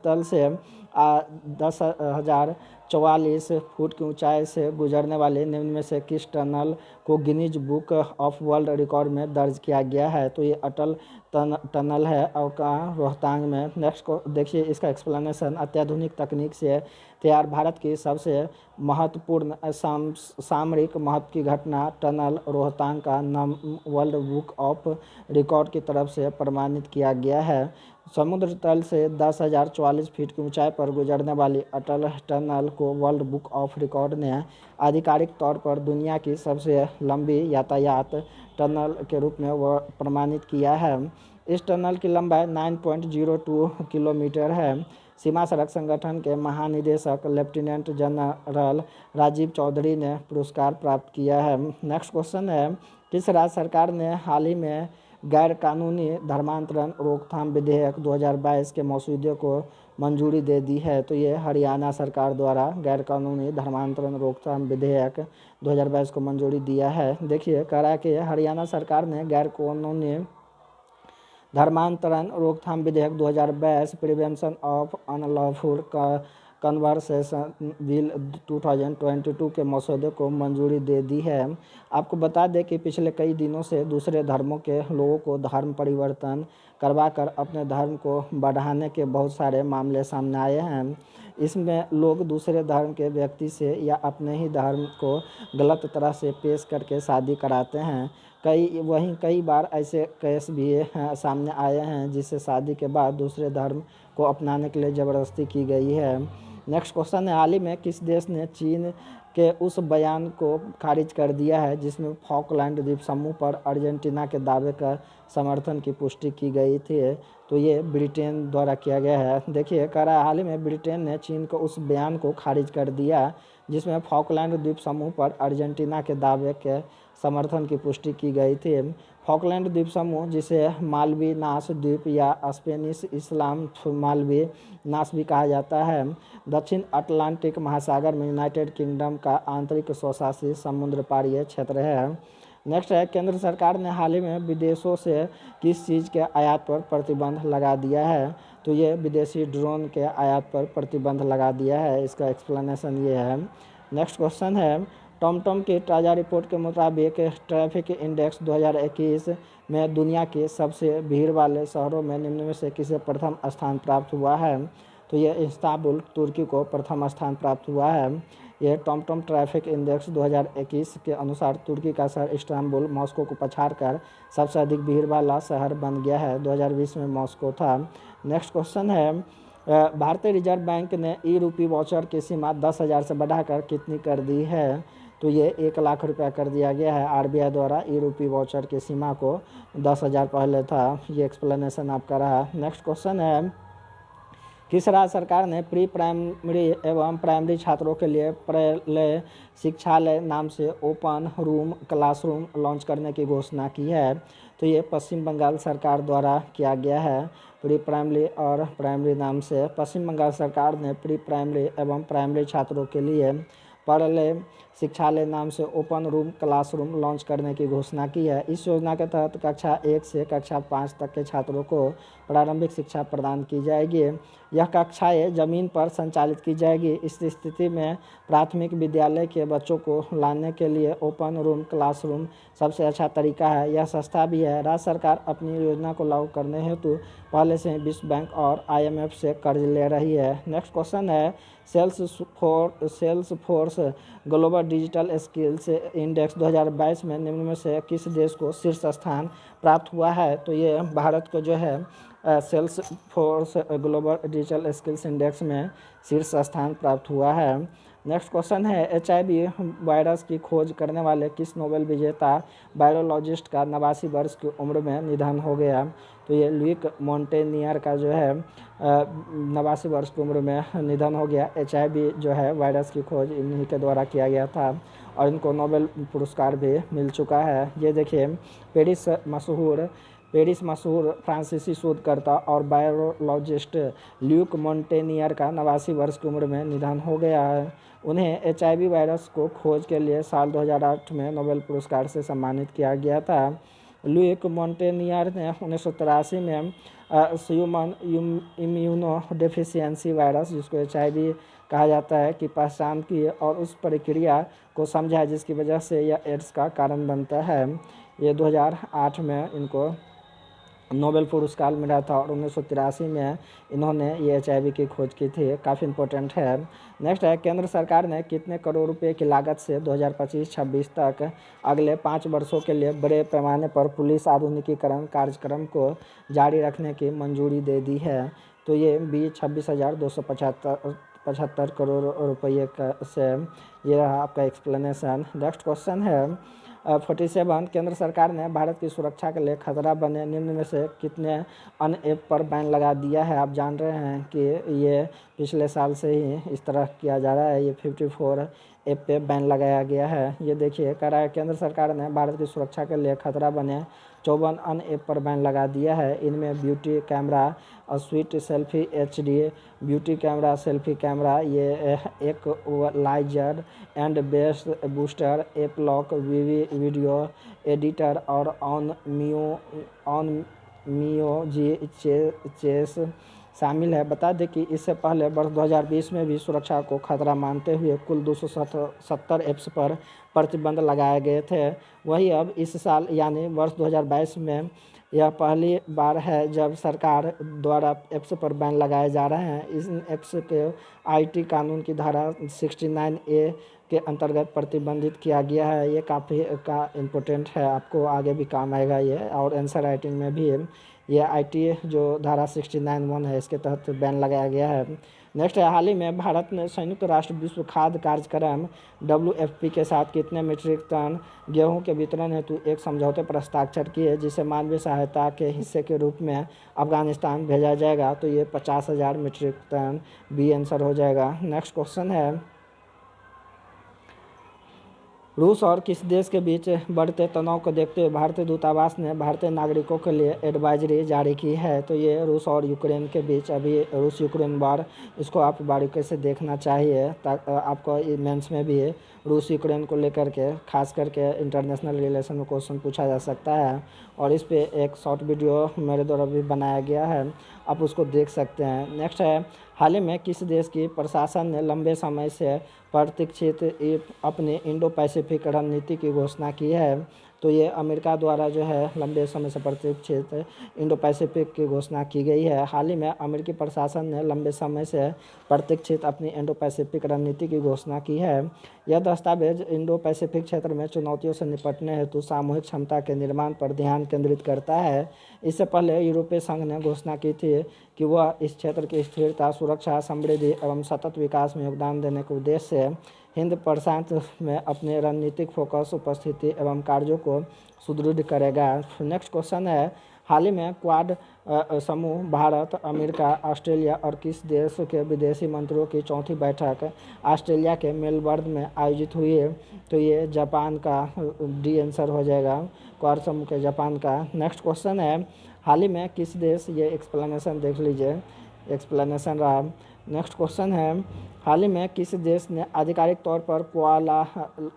Speaker 1: तल से 10,044 फुट की ऊंचाई से गुजरने वाले निम्न में से किस टनल को Guinness book of world record में दर्ज किया गया है। तो ये अटल टनल है और कहाँ, रोहतांग में। नेक्स्ट को देखिए, इसका एक्सप्लेनेशन, अत्याधुनिक तकनीक से तैयार भारत की सबसे महत्वपूर्ण सामरिक महत्व की घटना टनल रोहतांग का नाम वर्ल्ड बुक ऑफ रिकॉर्ड की तरफ से प्रमाणित किया गया है। समुद्र तल से 10,044 फीट की ऊंचाई पर गुजरने वाली अटल टनल को वर्ल्ड बुक ऑफ रिकॉर्ड ने आधिकारिक तौर पर दुनिया की सबसे लंबी यातायात टनल के रूप में वह प्रमाणित किया है। इस टनल की लंबाई 9.02 किलोमीटर है। सीमा सड़क संगठन के महानिदेशक लेफ्टिनेंट जनरल राजीव चौधरी ने पुरस्कार प्राप्त किया है। नेक्स्ट क्वेश्चन है, किस राज्य सरकार ने हाल ही में
Speaker 2: गैर कानूनी धर्मांतरण रोकथाम विधेयक 2022 के मसौदे को मंजूरी दे दी है। तो ये हरियाणा सरकार द्वारा गैर कानूनी धर्मांतरण रोकथाम विधेयक 2022 को मंजूरी दिया है। देखिए कह रहा है कि हरियाणा सरकार ने गैर कानूनी धर्मांतरण रोकथाम विधेयक 2022 prevention of unlawful conversation bill 2022 के मसौदे को मंजूरी दे दी है। आपको बता दें कि पिछले कई दिनों से दूसरे धर्मों के लोगों को धर्म परिवर्तन करवाकर अपने धर्म को बढ़ाने के बहुत सारे मामले सामने आए हैं। इसमें लोग दूसरे धर्म के व्यक्ति से या अपने ही धर्म को गलत तरह से पेश करके शादी कराते हैं। कई बार ऐसे केस भी सामने आए हैं जिससे शादी के बाद दूसरे धर्म को अपनाने के लिए ज़बरदस्ती की गई है। नेक्स्ट क्वेश्चन है, हाल ही में किस देश ने चीन के उस बयान को खारिज कर दिया है जिसमें फॉकलैंड द्वीप समूह पर अर्जेंटीना के दावे का समर्थन की पुष्टि की गई थी? तो ये ब्रिटेन द्वारा किया गया है। देखिए कह रहा है हाल ही में ब्रिटेन ने चीन को उस बयान को खारिज कर दिया जिसमें फॉकलैंड द्वीप समूह पर अर्जेंटीना के दावे के समर्थन की पुष्टि की गई थी। फॉकलैंड द्वीप समूह, जिसे मालवी नास द्वीप या स्पेनिश इस्लाम मालवी नास भी कहा जाता है, दक्षिण अटलांटिक महासागर में यूनाइटेड किंगडम का आंतरिक स्वशासी समुद्र पारीय क्षेत्र है। नेक्स्ट है, केंद्र सरकार ने हाल ही में विदेशों से किस चीज़ के आयात पर प्रतिबंध लगा दिया है? तो ये विदेशी ड्रोन के आयात पर प्रतिबंध लगा दिया है। इसका एक्सप्लेनेशन ये है। नेक्स्ट क्वेश्चन है, टॉमटॉम की ताज़ा रिपोर्ट के मुताबिक ट्रैफिक इंडेक्स 2021 में दुनिया के सबसे भीड़ वाले शहरों में निम्न में से किसे प्रथम स्थान प्राप्त हुआ है? तो ये इस्तांबुल तुर्की को प्रथम स्थान प्राप्त हुआ है। यह टॉमटॉम ट्रैफिक इंडेक्स 2021 के अनुसार तुर्की का शहर इस्तांबुल मॉस्को को पछाड़कर सबसे अधिक भीड़ वाला शहर बन गया है। 2020 में मॉस्को था। नेक्स्ट क्वेश्चन है, भारतीय रिजर्व बैंक ने ई रूपी वाउचर की सीमा 10,000 से बढ़ाकर कितनी कर दी है? तो ये 1,00,000 रुपया कर दिया गया है आरबीआई द्वारा। ई रूपी वाउचर की सीमा को 10,000 पहले था। ये एक्सप्लेनेशन आपका रहा। नेक्स्ट क्वेश्चन है, किस राज्य सरकार ने प्री प्राइमरी एवं प्राइमरी छात्रों के लिए प्रलय शिक्षालय नाम से ओपन रूम क्लासरूम लॉन्च करने की घोषणा की है? तो ये पश्चिम बंगाल सरकार द्वारा किया गया है। प्री प्राइमरी और प्राइमरी नाम से पश्चिम बंगाल सरकार ने प्री प्राइमरी एवं प्राइमरी छात्रों के लिए प्रलय शिक्षालय नाम से ओपन रूम क्लासरूम लॉन्च करने की घोषणा की है। इस योजना के तहत कक्षा 1 से कक्षा 5 तक के छात्रों को प्रारंभिक शिक्षा प्रदान की जाएगी। यह कक्षाएं ज़मीन पर संचालित की जाएगी। इस स्थिति में प्राथमिक विद्यालय के बच्चों को लाने के लिए ओपन रूम क्लासरूम सबसे अच्छा तरीका है। यह सस्ता भी है। राज्य सरकार अपनी योजना को लागू करने हेतु पहले से ही विश्व बैंक और IMF से कर्ज ले रही है। नेक्स्ट क्वेश्चन है, Salesforce global digital skills index 2022 में निम्न में से किस देश को शीर्ष स्थान प्राप्त हुआ है? तो ये भारत को जो है Salesforce global digital skills index में शीर्ष स्थान प्राप्त हुआ है। नेक्स्ट क्वेश्चन है, HIV वायरस की खोज करने वाले किस नोबेल विजेता बायोलॉजिस्ट का 89 वर्ष की उम्र में निधन हो गया? तो ये लुइक मॉन्टेनियर का जो है 89 वर्ष की उम्र में निधन हो गया। HIV जो है वायरस की खोज इन्हीं के द्वारा किया गया था और इनको नोबेल पुरस्कार भी मिल चुका है। ये देखिए, पेरिस मशहूर फ्रांसीसी शोधकर्ता और बायोलॉजिस्ट ल्यूक मॉन्टेनियर का 89 वर्ष की उम्र में निधन हो गया है। उन्हें HIV वायरस को खोज के लिए साल 2008 में नोबेल पुरस्कार से सम्मानित किया गया था। ल्यूक मॉन्टेनियर ने 1983 में ह्यूमन इम्यूनो डेफिशिएंसी वायरस, जिसको HIV कहा जाता है, की पहचान की और उस प्रक्रिया को समझा जिसकी वजह से यह एड्स का कारण बनता है। ये 2008 में इनको नोबेल पुरस्कार मिला था और 1983 में इन्होंने ये HIV की खोज की थी। काफ़ी इंपॉर्टेंट है। नेक्स्ट है, केंद्र सरकार ने कितने करोड़ रुपए की लागत से 2025-26 तक अगले 5 वर्षों के लिए बड़े पैमाने पर पुलिस आधुनिकीकरण कार्यक्रम को जारी रखने की मंजूरी दे दी है? तो ये 26,275 करोड़ रुपये से ये रहा आपका एक्सप्लेनेशन। नेक्स्ट क्वेश्चन है, 47, केंद्र सरकार ने भारत की सुरक्षा के लिए खतरा बने निम्न में से कितने अन्य ऐप पर बैन लगा दिया है? आप जान रहे हैं कि ये पिछले साल से ही इस तरह किया जा रहा है। ये 54 ऐप पे बैन लगाया गया है। ये देखिए, कह रहा है केंद्र सरकार ने भारत की सुरक्षा के लिए खतरा बने 54 अन्य ऐप पर बैन लगा दिया है। इनमें ब्यूटी कैमरा और sweet selfie HD, beauty camera, selfie camera, ये एक लाइजर and best booster, app lock, video editor और ऑन मियो जी चेस शामिल है। बता दें कि इससे पहले वर्ष 2020 में भी सुरक्षा को खतरा मानते हुए कुल 270 ऐप्स पर प्रतिबंध लगाए गए थे। वहीं अब इस साल यानी वर्ष 2022 में यह पहली बार है जब सरकार द्वारा ऐप्स पर बैन लगाए जा रहे हैं। इन ऐप्स के IT कानून की धारा 69A के अंतर्गत प्रतिबंधित किया गया है। ये काफ़ी इम्पोर्टेंट है, आपको आगे भी काम आएगा ये, और आंसर राइटिंग में भी ये IT जो धारा 69(1) है इसके तहत बैन लगाया गया है। नेक्स्ट है, हाल ही में भारत ने संयुक्त राष्ट्र विश्व खाद्य कार्यक्रम WFP के साथ कितने मीट्रिक टन गेहूं के वितरण हेतु एक समझौते पर हस्ताक्षर किए, जिसे मानवीय सहायता के हिस्से के रूप में अफगानिस्तान भेजा जाएगा। तो ये 50,000 मीट्रिक टन बी आंसर हो जाएगा। नेक्स्ट क्वेश्चन है, रूस और किस देश के बीच बढ़ते तनाव को देखते हुए भारतीय दूतावास ने भारतीय नागरिकों के लिए एडवाइजरी जारी की है। तो ये रूस और यूक्रेन के बीच अभी रूस यूक्रेन वार, इसको आप बारीकी से देखना चाहिए ताकि आपको मेंस में भी रूस यूक्रेन को लेकर के खास करके इंटरनेशनल रिलेशन में क्वेश्चन पूछा जा सकता है। और इस पे एक शॉर्ट वीडियो मेरे द्वारा भी बनाया गया है, आप उसको देख सकते हैं। नेक्स्ट है, हाल ही में किस देश की प्रशासन ने लंबे समय से प्रतीक्षित अपनी इंडो पैसिफिक रणनीति की घोषणा की है। तो ये अमेरिका द्वारा जो है लंबे समय से प्रतीक्षित इंडो पैसिफिक की घोषणा की गई है। हाल ही में अमेरिकी प्रशासन ने लंबे समय से प्रतीक्षित अपनी इंडो पैसिफिक रणनीति की घोषणा की है। यह दस्तावेज इंडो पैसिफिक क्षेत्र में चुनौतियों से निपटने हेतु सामूहिक क्षमता के निर्माण पर ध्यान केंद्रित करता है। इससे पहले यूरोपीय संघ ने घोषणा की थी कि वह इस क्षेत्र की स्थिरता, सुरक्षा, समृद्धि एवं सतत विकास में योगदान देने के उद्देश्य से हिंद प्रशांत में अपने रणनीतिक फोकस, उपस्थिति एवं कार्यों को सुदृढ़ करेगा। नेक्स्ट क्वेश्चन है, हाल ही में क्वाड समूह भारत, अमेरिका, ऑस्ट्रेलिया और किस देश के विदेशी मंत्रियों की चौथी बैठक ऑस्ट्रेलिया के मेलबर्न में आयोजित हुई है। तो ये जापान का डी आंसर हो जाएगा, क्वाड समूह के जापान का। नेक्स्ट क्वेश्चन है, हाल ही में किस देश, ये एक्सप्लेनेशन देख लीजिए, एक्सप्लेनेशन रहा। नेक्स्ट क्वेश्चन है, हाल ही में किस देश ने आधिकारिक तौर पर कोआला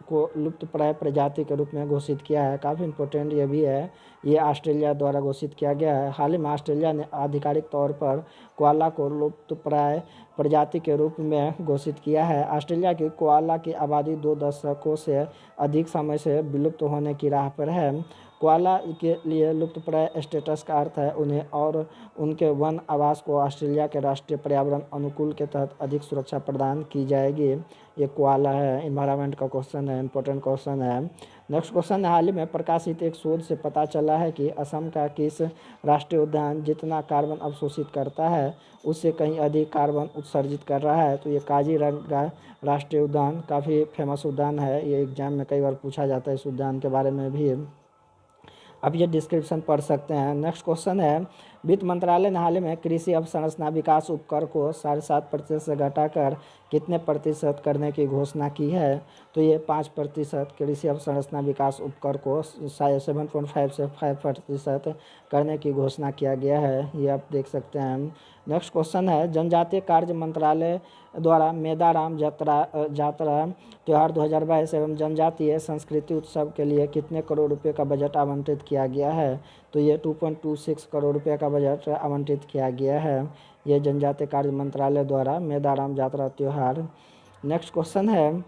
Speaker 2: को लुप्तप्राय प्रजाति के रूप में घोषित किया है। काफ़ी इम्पोर्टेंट ये भी है, ये ऑस्ट्रेलिया द्वारा घोषित किया गया है। हाल ही में ऑस्ट्रेलिया ने आधिकारिक तौर पर कोआला को लुप्तप्राय प्रजाति के रूप में घोषित किया है। ऑस्ट्रेलिया की कोआला की आबादी 2 दशकों से अधिक समय से विलुप्त होने की राह पर है। कोआला के लिए लुप्तप्राय स्टेटस का अर्थ है उन्हें और उनके वन आवास को ऑस्ट्रेलिया के राष्ट्रीय पर्यावरण अनुकूल के तहत अधिक सुरक्षा प्रदान की जाएगी। ये कोआला है, इन्वायरमेंट का क्वेश्चन है, इंपॉर्टेंट क्वेश्चन है। नेक्स्ट क्वेश्चन है, हाल ही में प्रकाशित एक शोध से पता चला है कि असम का किस राष्ट्रीय उद्यान जितना कार्बन अवशोषित करता है उससे कहीं अधिक कार्बन उत्सर्जित कर रहा है। तो ये काजीरंगा राष्ट्रीय उद्यान काफ़ी फेमस उद्यान है, ये एग्जाम में कई बार पूछा जाता है इस उद्यान के बारे में भी, आप ये डिस्क्रिप्शन पढ़ सकते हैं। नेक्स्ट क्वेश्चन है, वित्त मंत्रालय ने हाल ही में कृषि अवसंरचना विकास उपकर को 7.5% से घटाकर कितने प्रतिशत करने की घोषणा की है। तो ये 5% कृषि अवसंरचना विकास उपकर को 7.5 से 5% करने की घोषणा किया गया है, ये आप देख सकते हैं। नेक्स्ट क्वेश्चन है, जनजातीय कार्य मंत्रालय द्वारा मेदाराम जात्रा त्यौहार 2022 एवं जनजातीय संस्कृति उत्सव के लिए कितने करोड़ रुपए का बजट आवंटित किया गया है। तो ये 2.26 करोड़ रुपए का बजट आवंटित किया गया है, ये जनजातीय कार्य मंत्रालय द्वारा मेदाराम जात्रा त्यौहार। नेक्स्ट क्वेश्चन है,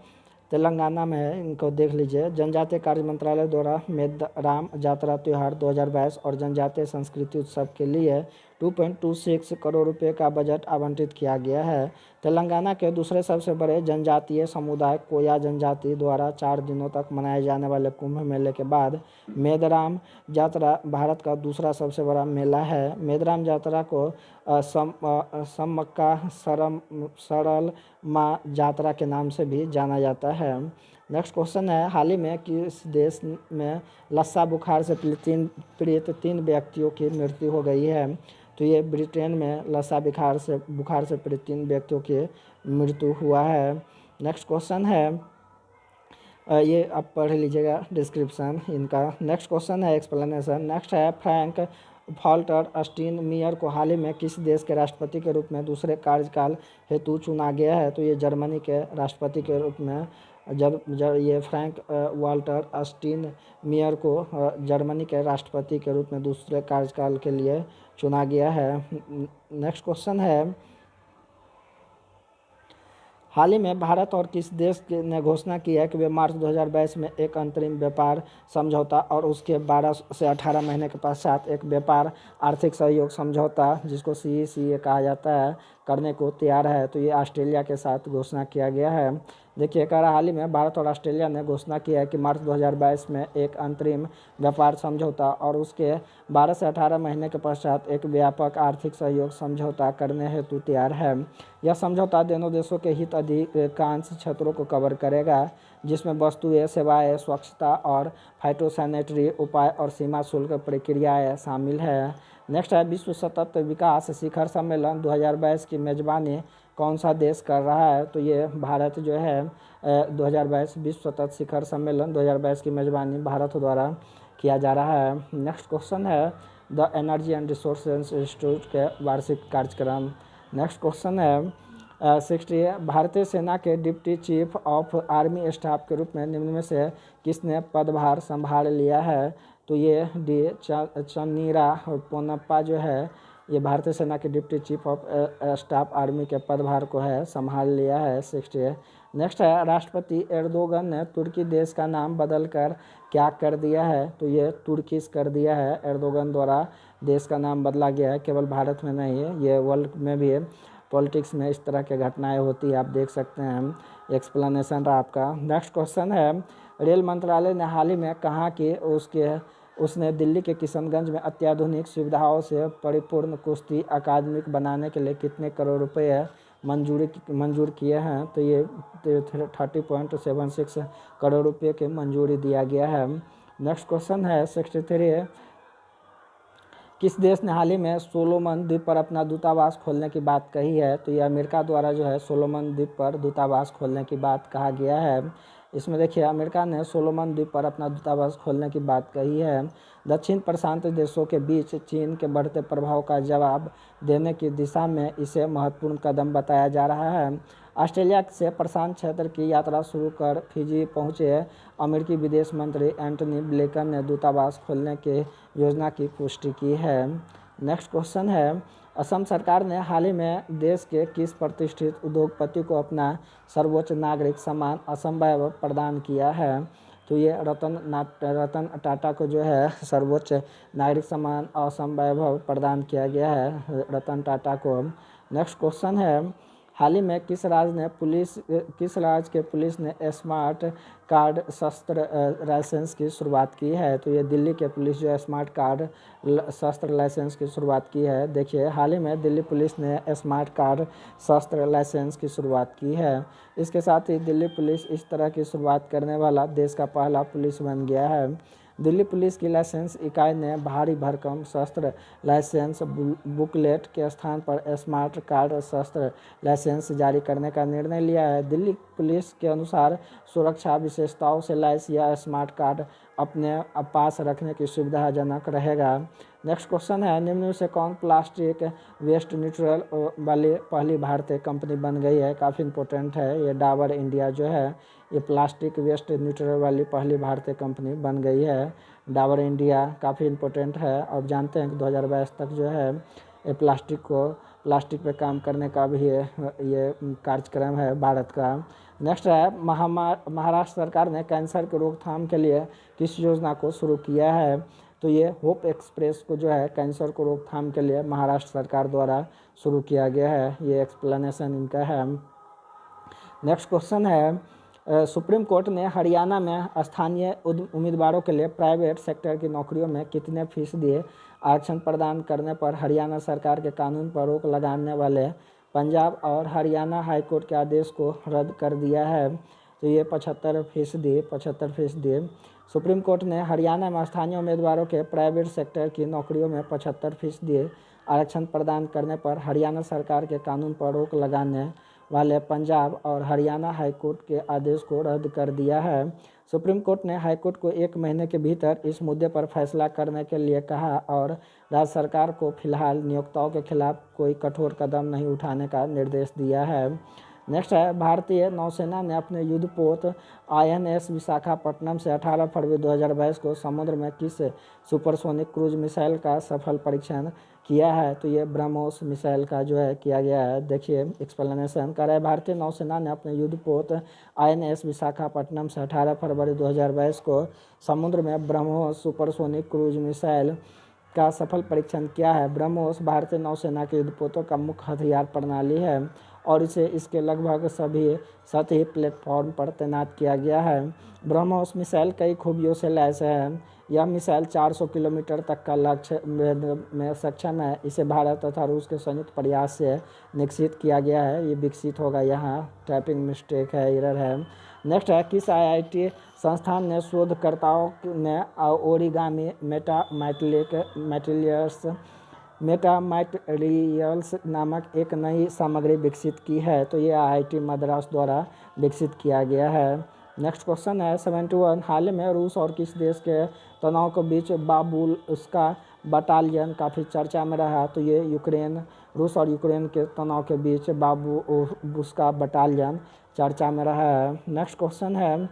Speaker 2: तेलंगाना में है, इनको देख लीजिए। जनजातीय कार्य मंत्रालय द्वारा मेदाराम जात्रा त्यौहार 2022 और जनजातीय संस्कृति उत्सव के लिए 2.26 करोड़ रुपए का बजट आवंटित किया गया है। तेलंगाना के दूसरे सबसे बड़े जनजातीय समुदाय कोया जनजाति द्वारा 4 दिनों तक मनाए जाने वाले कुंभ मेले के बाद मेदाराम जात्रा भारत का दूसरा सबसे बड़ा मेला है। मेदाराम जात्रा को सम्मक्का सरल माँ जात्रा के नाम से भी जाना जाता है। नेक्स्ट क्वेश्चन है, हाल ही में किस देश में लस्सा बुखार से पीड़ित 3 व्यक्तियों की मृत्यु हो गई है। तो ये ब्रिटेन में लस्सा बुखार से पीड़ित 3 व्यक्तियों की मृत्यु हुआ है। नेक्स्ट क्वेश्चन है, ये आप पढ़ लीजिएगा डिस्क्रिप्शन इनका। नेक्स्ट क्वेश्चन है एक्सप्लेनेशन। नेक्स्ट है फ्रैंक वॉल्टर स्टाइनमायर को हाल ही में किस देश के राष्ट्रपति के रूप में दूसरे कार्यकाल हेतु चुना गया है? तो ये जर्मनी के राष्ट्रपति के रूप में ये फ्रैंक वॉल्टर स्टाइनमायर को जर्मनी के राष्ट्रपति के रूप में दूसरे कार्यकाल के लिए चुना गया है। नेक्स्ट क्वेश्चन है हाल ही में भारत और किस देश ने घोषणा की है कि वे मार्च 2022 में एक अंतरिम व्यापार समझौता और उसके 12 से 18 महीने के पश्चात एक व्यापार आर्थिक सहयोग समझौता जिसको CECA कहा जाता है करने को तैयार है? तो ये ऑस्ट्रेलिया के साथ घोषणा किया गया है। देखिए कह रहा हाल ही में भारत और ऑस्ट्रेलिया ने घोषणा की है कि मार्च 2022 में एक अंतरिम व्यापार समझौता और उसके 12 से 18 महीने के पश्चात एक व्यापक आर्थिक सहयोग समझौता करने हेतु तैयार है। यह समझौता दोनों देशों के हित अधिकांश क्षेत्रों को कवर करेगा जिसमें वस्तुएं, सेवाएं, स्वच्छता और फाइटोसैनिटरी उपाय और सीमा शुल्क प्रक्रियाएं शामिल है। नेक्स्ट है विश्व सतत विकास शिखर सम्मेलन 2022 की मेजबानी कौन सा देश कर रहा है? तो ये भारत जो है 2022 विश्व सतत शिखर सम्मेलन 2022 की मेजबानी भारत द्वारा किया जा रहा है। नेक्स्ट क्वेश्चन है the energy and resources institute के वार्षिक कार्यक्रम। नेक्स्ट क्वेश्चन है 60 भारतीय सेना के deputy chief of army staff के रूप में निम्न में से किसने पदभार संभाल लिया है? तो ये डी चन्नीरा पोनप्पा जो है ये भारतीय सेना के deputy chief of staff army के पदभार को है संभाल लिया है। 60 नेक्स्ट है राष्ट्रपति एर्दोगन ने तुर्की देश का नाम बदलकर क्या कर दिया है? तो ये तुर्किश कर दिया है। एर्दोगन द्वारा देश का नाम बदला गया है, केवल भारत में नहीं है, ये वर्ल्ड में भी है। पॉलिटिक्स में इस तरह के घटनाएं होती है, आप देख सकते हैं। एक्सप्लेनेशन रहा आपका। नेक्स्ट क्वेश्चन है रेल मंत्रालय ने हाल ही में कहा कि उसने दिल्ली के किशनगंज में अत्याधुनिक सुविधाओं से परिपूर्ण कुश्ती अकादमी बनाने के लिए कितने करोड़ रुपए मंजूर किए हैं? तो ये 30.76 करोड़ रुपये की मंजूरी दिया गया है। नेक्स्ट क्वेश्चन है 63 किस देश ने हाल ही में सोलोमन द्वीप पर अपना दूतावास खोलने की बात कही है? तो ये अमेरिका द्वारा जो है सोलोमन द्वीप पर दूतावास खोलने की बात कहा गया है। इसमें देखिए अमेरिका ने सोलोमन द्वीप पर अपना दूतावास खोलने की बात कही है। दक्षिण प्रशांत देशों के बीच चीन के बढ़ते प्रभाव का जवाब देने की दिशा में इसे महत्वपूर्ण कदम बताया जा रहा है। ऑस्ट्रेलिया से प्रशांत क्षेत्र की यात्रा शुरू कर फिजी पहुंचे अमेरिकी विदेश मंत्री एंटनी ब्लिंकन ने दूतावास खोलने की योजना की पुष्टि की है। नेक्स्ट क्वेश्चन है असम सरकार ने हाल ही में देश के किस प्रतिष्ठित उद्योगपति को अपना सर्वोच्च नागरिक सम्मान असम वैभव प्रदान किया है? तो ये रतन टाटा को जो है सर्वोच्च नागरिक सम्मान असम वैभव प्रदान किया गया है, रतन टाटा को। नेक्स्ट क्वेश्चन है हाल ही में किस राज्य के पुलिस ने स्मार्ट कार्ड शस्त्र लाइसेंस की शुरुआत की है? तो ये दिल्ली के पुलिस जो है स्मार्ट कार्ड शस्त्र लाइसेंस की शुरुआत की है। देखिए हाल ही में दिल्ली पुलिस ने स्मार्ट कार्ड शस्त्र लाइसेंस की शुरुआत की है। इसके साथ ही दिल्ली पुलिस इस तरह की शुरुआत करने वाला देश का पहला पुलिस बन गया है। दिल्ली पुलिस की लाइसेंस इकाई ने भारी भरकम शस्त्र लाइसेंस बुकलेट के स्थान पर स्मार्ट कार्ड शस्त्र लाइसेंस जारी करने का निर्णय लिया है। दिल्ली पुलिस के अनुसार सुरक्षा विशेषताओं से लैस यह स्मार्ट कार्ड अपने पास रखने की सुविधाजनक रहेगा। नेक्स्ट क्वेश्चन है निम्न में से कौन प्लास्टिक वेस्ट न्यूट्रल वाली पहली भारतीय कंपनी बन गई है? काफ़ी इंपॉर्टेंट है, ये डाबर इंडिया जो है ये प्लास्टिक वेस्ट न्यूट्रल वाली पहली भारतीय कंपनी बन गई है। डाबर इंडिया काफ़ी इंपॉर्टेंट है और जानते हैं कि 2022 तक जो है ये प्लास्टिक पे काम करने का भी ये कार्यक्रम है भारत का। नेक्स्ट है महाराष्ट्र सरकार ने कैंसर की रोकथाम के लिए किस योजना को शुरू किया है? तो ये होप एक्सप्रेस को जो है कैंसर को रोकथाम के लिए महाराष्ट्र सरकार द्वारा शुरू किया गया है, ये एक्सप्लेनेशन इनका है। नेक्स्ट क्वेश्चन है सुप्रीम कोर्ट ने हरियाणा में स्थानीय उम्मीदवारों के लिए प्राइवेट सेक्टर की नौकरियों में कितने फीसदी आरक्षण प्रदान करने पर हरियाणा सरकार के कानून पर रोक लगाने वाले पंजाब और हरियाणा हाईकोर्ट के आदेश को रद्द कर दिया है? तो ये 75% सुप्रीम कोर्ट ने हरियाणा में स्थानीय उम्मीदवारों के प्राइवेट सेक्टर की नौकरियों में 75% आरक्षण प्रदान करने पर हरियाणा सरकार के कानून पर रोक लगाने वाले पंजाब और हरियाणा हाईकोर्ट के आदेश को रद्द कर दिया है। सुप्रीम कोर्ट ने हाईकोर्ट को 1 महीने के भीतर इस मुद्दे पर फैसला करने के लिए कहा और राज्य सरकार को फिलहाल नियोक्ताओं के खिलाफ कोई कठोर कदम नहीं उठाने का निर्देश दिया है। नेक्स्ट है, भारतीय नौसेना ने अपने युद्धपोत INS विशाखापट्टनम से 18 फरवरी 2022 को समुद्र में किस सुपरसोनिक क्रूज मिसाइल का सफल परीक्षण किया है? तो ये ब्रह्मोस मिसाइल का जो है किया गया है। देखिए एक्सप्लेनेशन कर रहा है, भारतीय नौसेना ने अपने युद्धपोत INS विशाखापट्टनम से 18 फरवरी 2022 को समुद्र में ब्रह्मोस सुपरसोनिक क्रूज मिसाइल का सफल परीक्षण किया है। ब्रह्मोस भारतीय नौसेना के युद्धपोतों का मुख्य हथियार प्रणाली है और इसे इसके लगभग सभी सतही प्लेटफॉर्म पर तैनात किया गया है। ब्रह्मोस मिसाइल कई खूबियों से लैस है। यह मिसाइल 400 किलोमीटर तक का लक्ष्य में सक्षम है। इसे भारत तथा रूस के संयुक्त प्रयास से विकसित किया गया है। ये विकसित होगा, यहाँ टाइपिंग मिस्टेक है, एरर है। नेक्स्ट है, किस IIT संस्थान ने शोधकर्ताओं ने ओरिगामी मेटामैटेरियल्स नामक एक नई सामग्री विकसित की है? तो ये IIT मद्रास द्वारा विकसित किया गया है। नेक्स्ट क्वेश्चन है 71, हाल ही में रूस और किस देश के तनाव के बीच बाबुल्स्का बटालियन काफ़ी चर्चा में रहा? तो ये यूक्रेन, रूस और यूक्रेन के तनाव के बीच बाबुल्स्का बटालियन चर्चा में रहा है। नेक्स्ट क्वेश्चन है,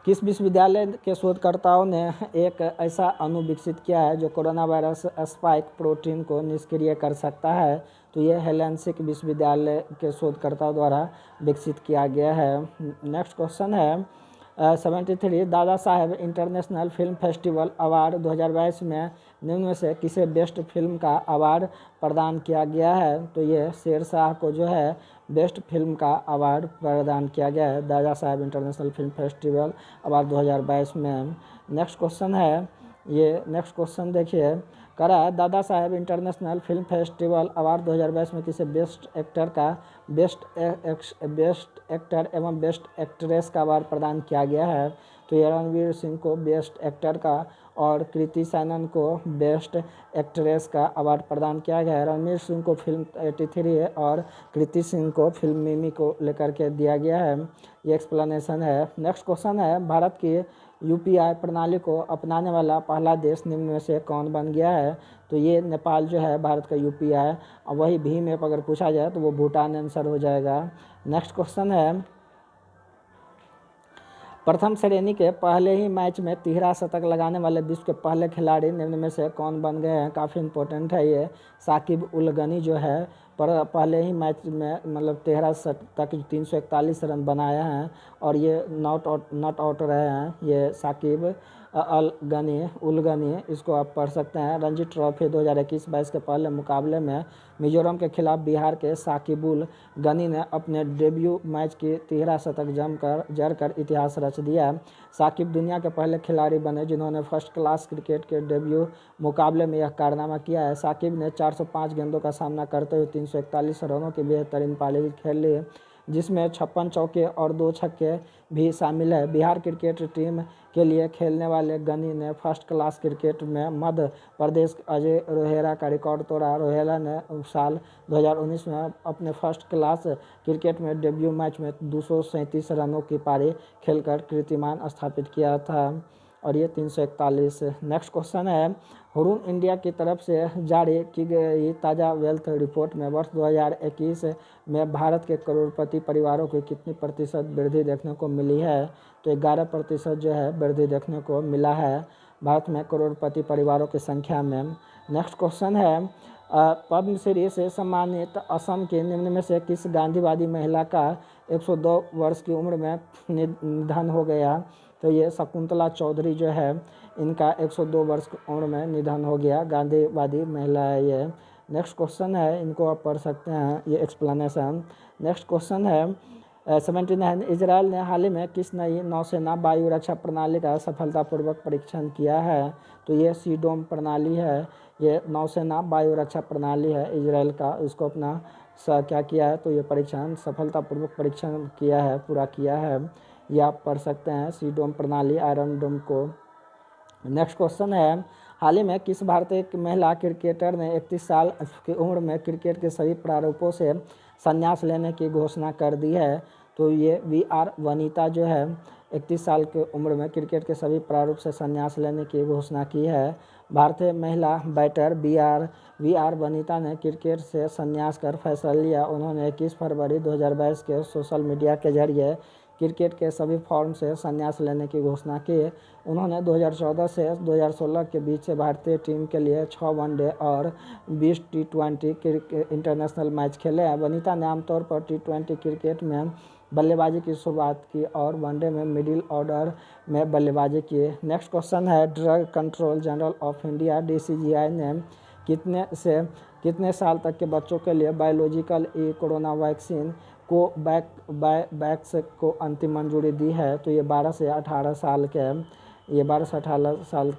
Speaker 2: किस विश्वविद्यालय के शोधकर्ताओं ने एक ऐसा अणु विकसित किया है जो कोरोना वायरस स्पाइक प्रोटीन को निष्क्रिय कर सकता है? तो ये हेलेंसिक विश्वविद्यालय के शोधकर्ताओं द्वारा विकसित किया गया है। नेक्स्ट क्वेश्चन है 73, Dada Saheb international film festival award 2022 में निम्न में से किसे बेस्ट फिल्म का अवार्ड प्रदान किया गया है? तो ये शेरशाह को जो है बेस्ट फिल्म का अवार्ड प्रदान किया गया है Dada Saheb international film festival award 2022 में। नेक्स्ट क्वेश्चन है, ये नेक्स्ट क्वेश्चन देखिए, करा है Dada Saheb international film festival award 2022 में किसे बेस्ट एक्टर का बेस्ट एक्टर एवं बेस्ट एक्ट्रेस का अवार्ड प्रदान किया गया है? तो ये रणवीर सिंह को बेस्ट एक्टर का और कृति सैनन को बेस्ट एक्ट्रेस का अवार्ड प्रदान किया गया है। रणवीर सिंह को फिल्म 83 है और कृति सिंह को फिल्म मिमी को लेकर के दिया गया है। ये एक्सप्लेनेशन है। नेक्स्ट क्वेश्चन है, भारत की UPI प्रणाली को अपनाने वाला पहला देश निम्न में से कौन बन गया है? तो ये नेपाल जो है भारत का UPI, और वही भीम ऐप अगर पूछा जाए तो वो भूटान आंसर हो जाएगा। नेक्स्ट क्वेश्चन है, प्रथम श्रेणी के पहले ही मैच में 13 शतक लगाने वाले विश्व के पहले खिलाड़ी निम्न में से कौन बन गए हैं? काफ़ी इंपॉर्टेंट है ये। साकिब उल गनी जो है पहले ही मैच में मतलब 13 शतक 341 रन बनाया है और ये नॉट आउट रहे हैं। ये साकिब उल गनी, इसको आप पढ़ सकते हैं। रणजी ट्रॉफी 2021-22 के पहले मुकाबले में मिजोरम के खिलाफ बिहार के साकिबुल गनी ने अपने डेब्यू मैच की 13 शतक जड़कर इतिहास रच दिया। साकिब दुनिया के पहले खिलाड़ी बने जिन्होंने फर्स्ट क्लास क्रिकेट के डेब्यू मुकाबले में यह कारनामा किया है। साकिब ने 405 गेंदों का सामना करते हुए 341 रनों की बेहतरीन पारी खेल ली, जिसमें 56 चौके और 2 छक्के भी शामिल है। बिहार क्रिकेट टीम के लिए खेलने वाले गनी ने फर्स्ट क्लास क्रिकेट में मध्य प्रदेश अजय रोहेरा का रिकॉर्ड तोड़ा। रोहेरा ने साल 2019 में अपने फर्स्ट क्लास क्रिकेट में डेब्यू मैच में 237 रनों की पारी खेलकर कीर्तिमान स्थापित किया था और ये 341। नेक्स्ट क्वेश्चन है, हुरून इंडिया की तरफ से जारी की गई ताज़ा वेल्थ रिपोर्ट में वर्ष 2021 में भारत के करोड़पति परिवारों की कितनी प्रतिशत वृद्धि देखने को मिली है? तो 11% जो है वृद्धि देखने को मिला है भारत में करोड़पति परिवारों की संख्या में। नेक्स्ट क्वेश्चन है, पद्मश्री से सम्मानित असम के निम्न में से किस गांधीवादी महिला का 102 वर्ष की उम्र में निधन हो गया? तो ये शकुंतला चौधरी जो है इनका 102 वर्ष की उम्र में निधन हो गया। गांधीवादी महिला है ये। नेक्स्ट क्वेश्चन है, इनको आप पढ़ सकते हैं, ये एक्सप्लेनेशन। नेक्स्ट क्वेश्चन है 79, इजराइल ने हाल ही में किस नई नौसेना वायु रक्षा प्रणाली का सफलतापूर्वक परीक्षण किया है? तो ये सीडोम प्रणाली है। ये नौसेना वायु रक्षा प्रणाली है इजराइल का, इसको अपना क्या किया है? तो ये परीक्षण सफलतापूर्वक परीक्षण किया है, पूरा किया है। ये आप पढ़ सकते हैं सीडोम प्रणाली, आयरन डोम को। नेक्स्ट क्वेश्चन है, हाल ही में किस भारतीय महिला क्रिकेटर ने 31 साल की उम्र में क्रिकेट के सभी प्रारूपों से संन्यास लेने की घोषणा कर दी है। तो ये वी.आर. वनिता जो है 31 साल की उम्र में क्रिकेट के सभी प्रारूप से संन्यास लेने की घोषणा की है। भारतीय महिला बैटर वी.आर. वनिता ने क्रिकेट से संन्यास कर फैसला लिया। उन्होंने 21 फरवरी 2022 के सोशल मीडिया के जरिए क्रिकेट के सभी फॉर्म से संन्यास लेने की घोषणा की। उन्होंने 2014 से 2016 के बीच से भारतीय टीम के लिए 6 वनडे और 20 टी20 इंटरनेशनल मैच खेले हैं। वनिता ने आमतौर पर टी20 क्रिकेट में बल्लेबाजी की शुरुआत की और वनडे में मिडिल ऑर्डर में बल्लेबाजी की। नेक्स्ट क्वेश्चन है, drug control general of India DCGI ने कितने साल तक के बच्चों के लिए बायोलॉजिकल कोरोना वैक्सीन कोवैक्स को अंतिम मंजूरी दी है। तो ये 12 से 18 साल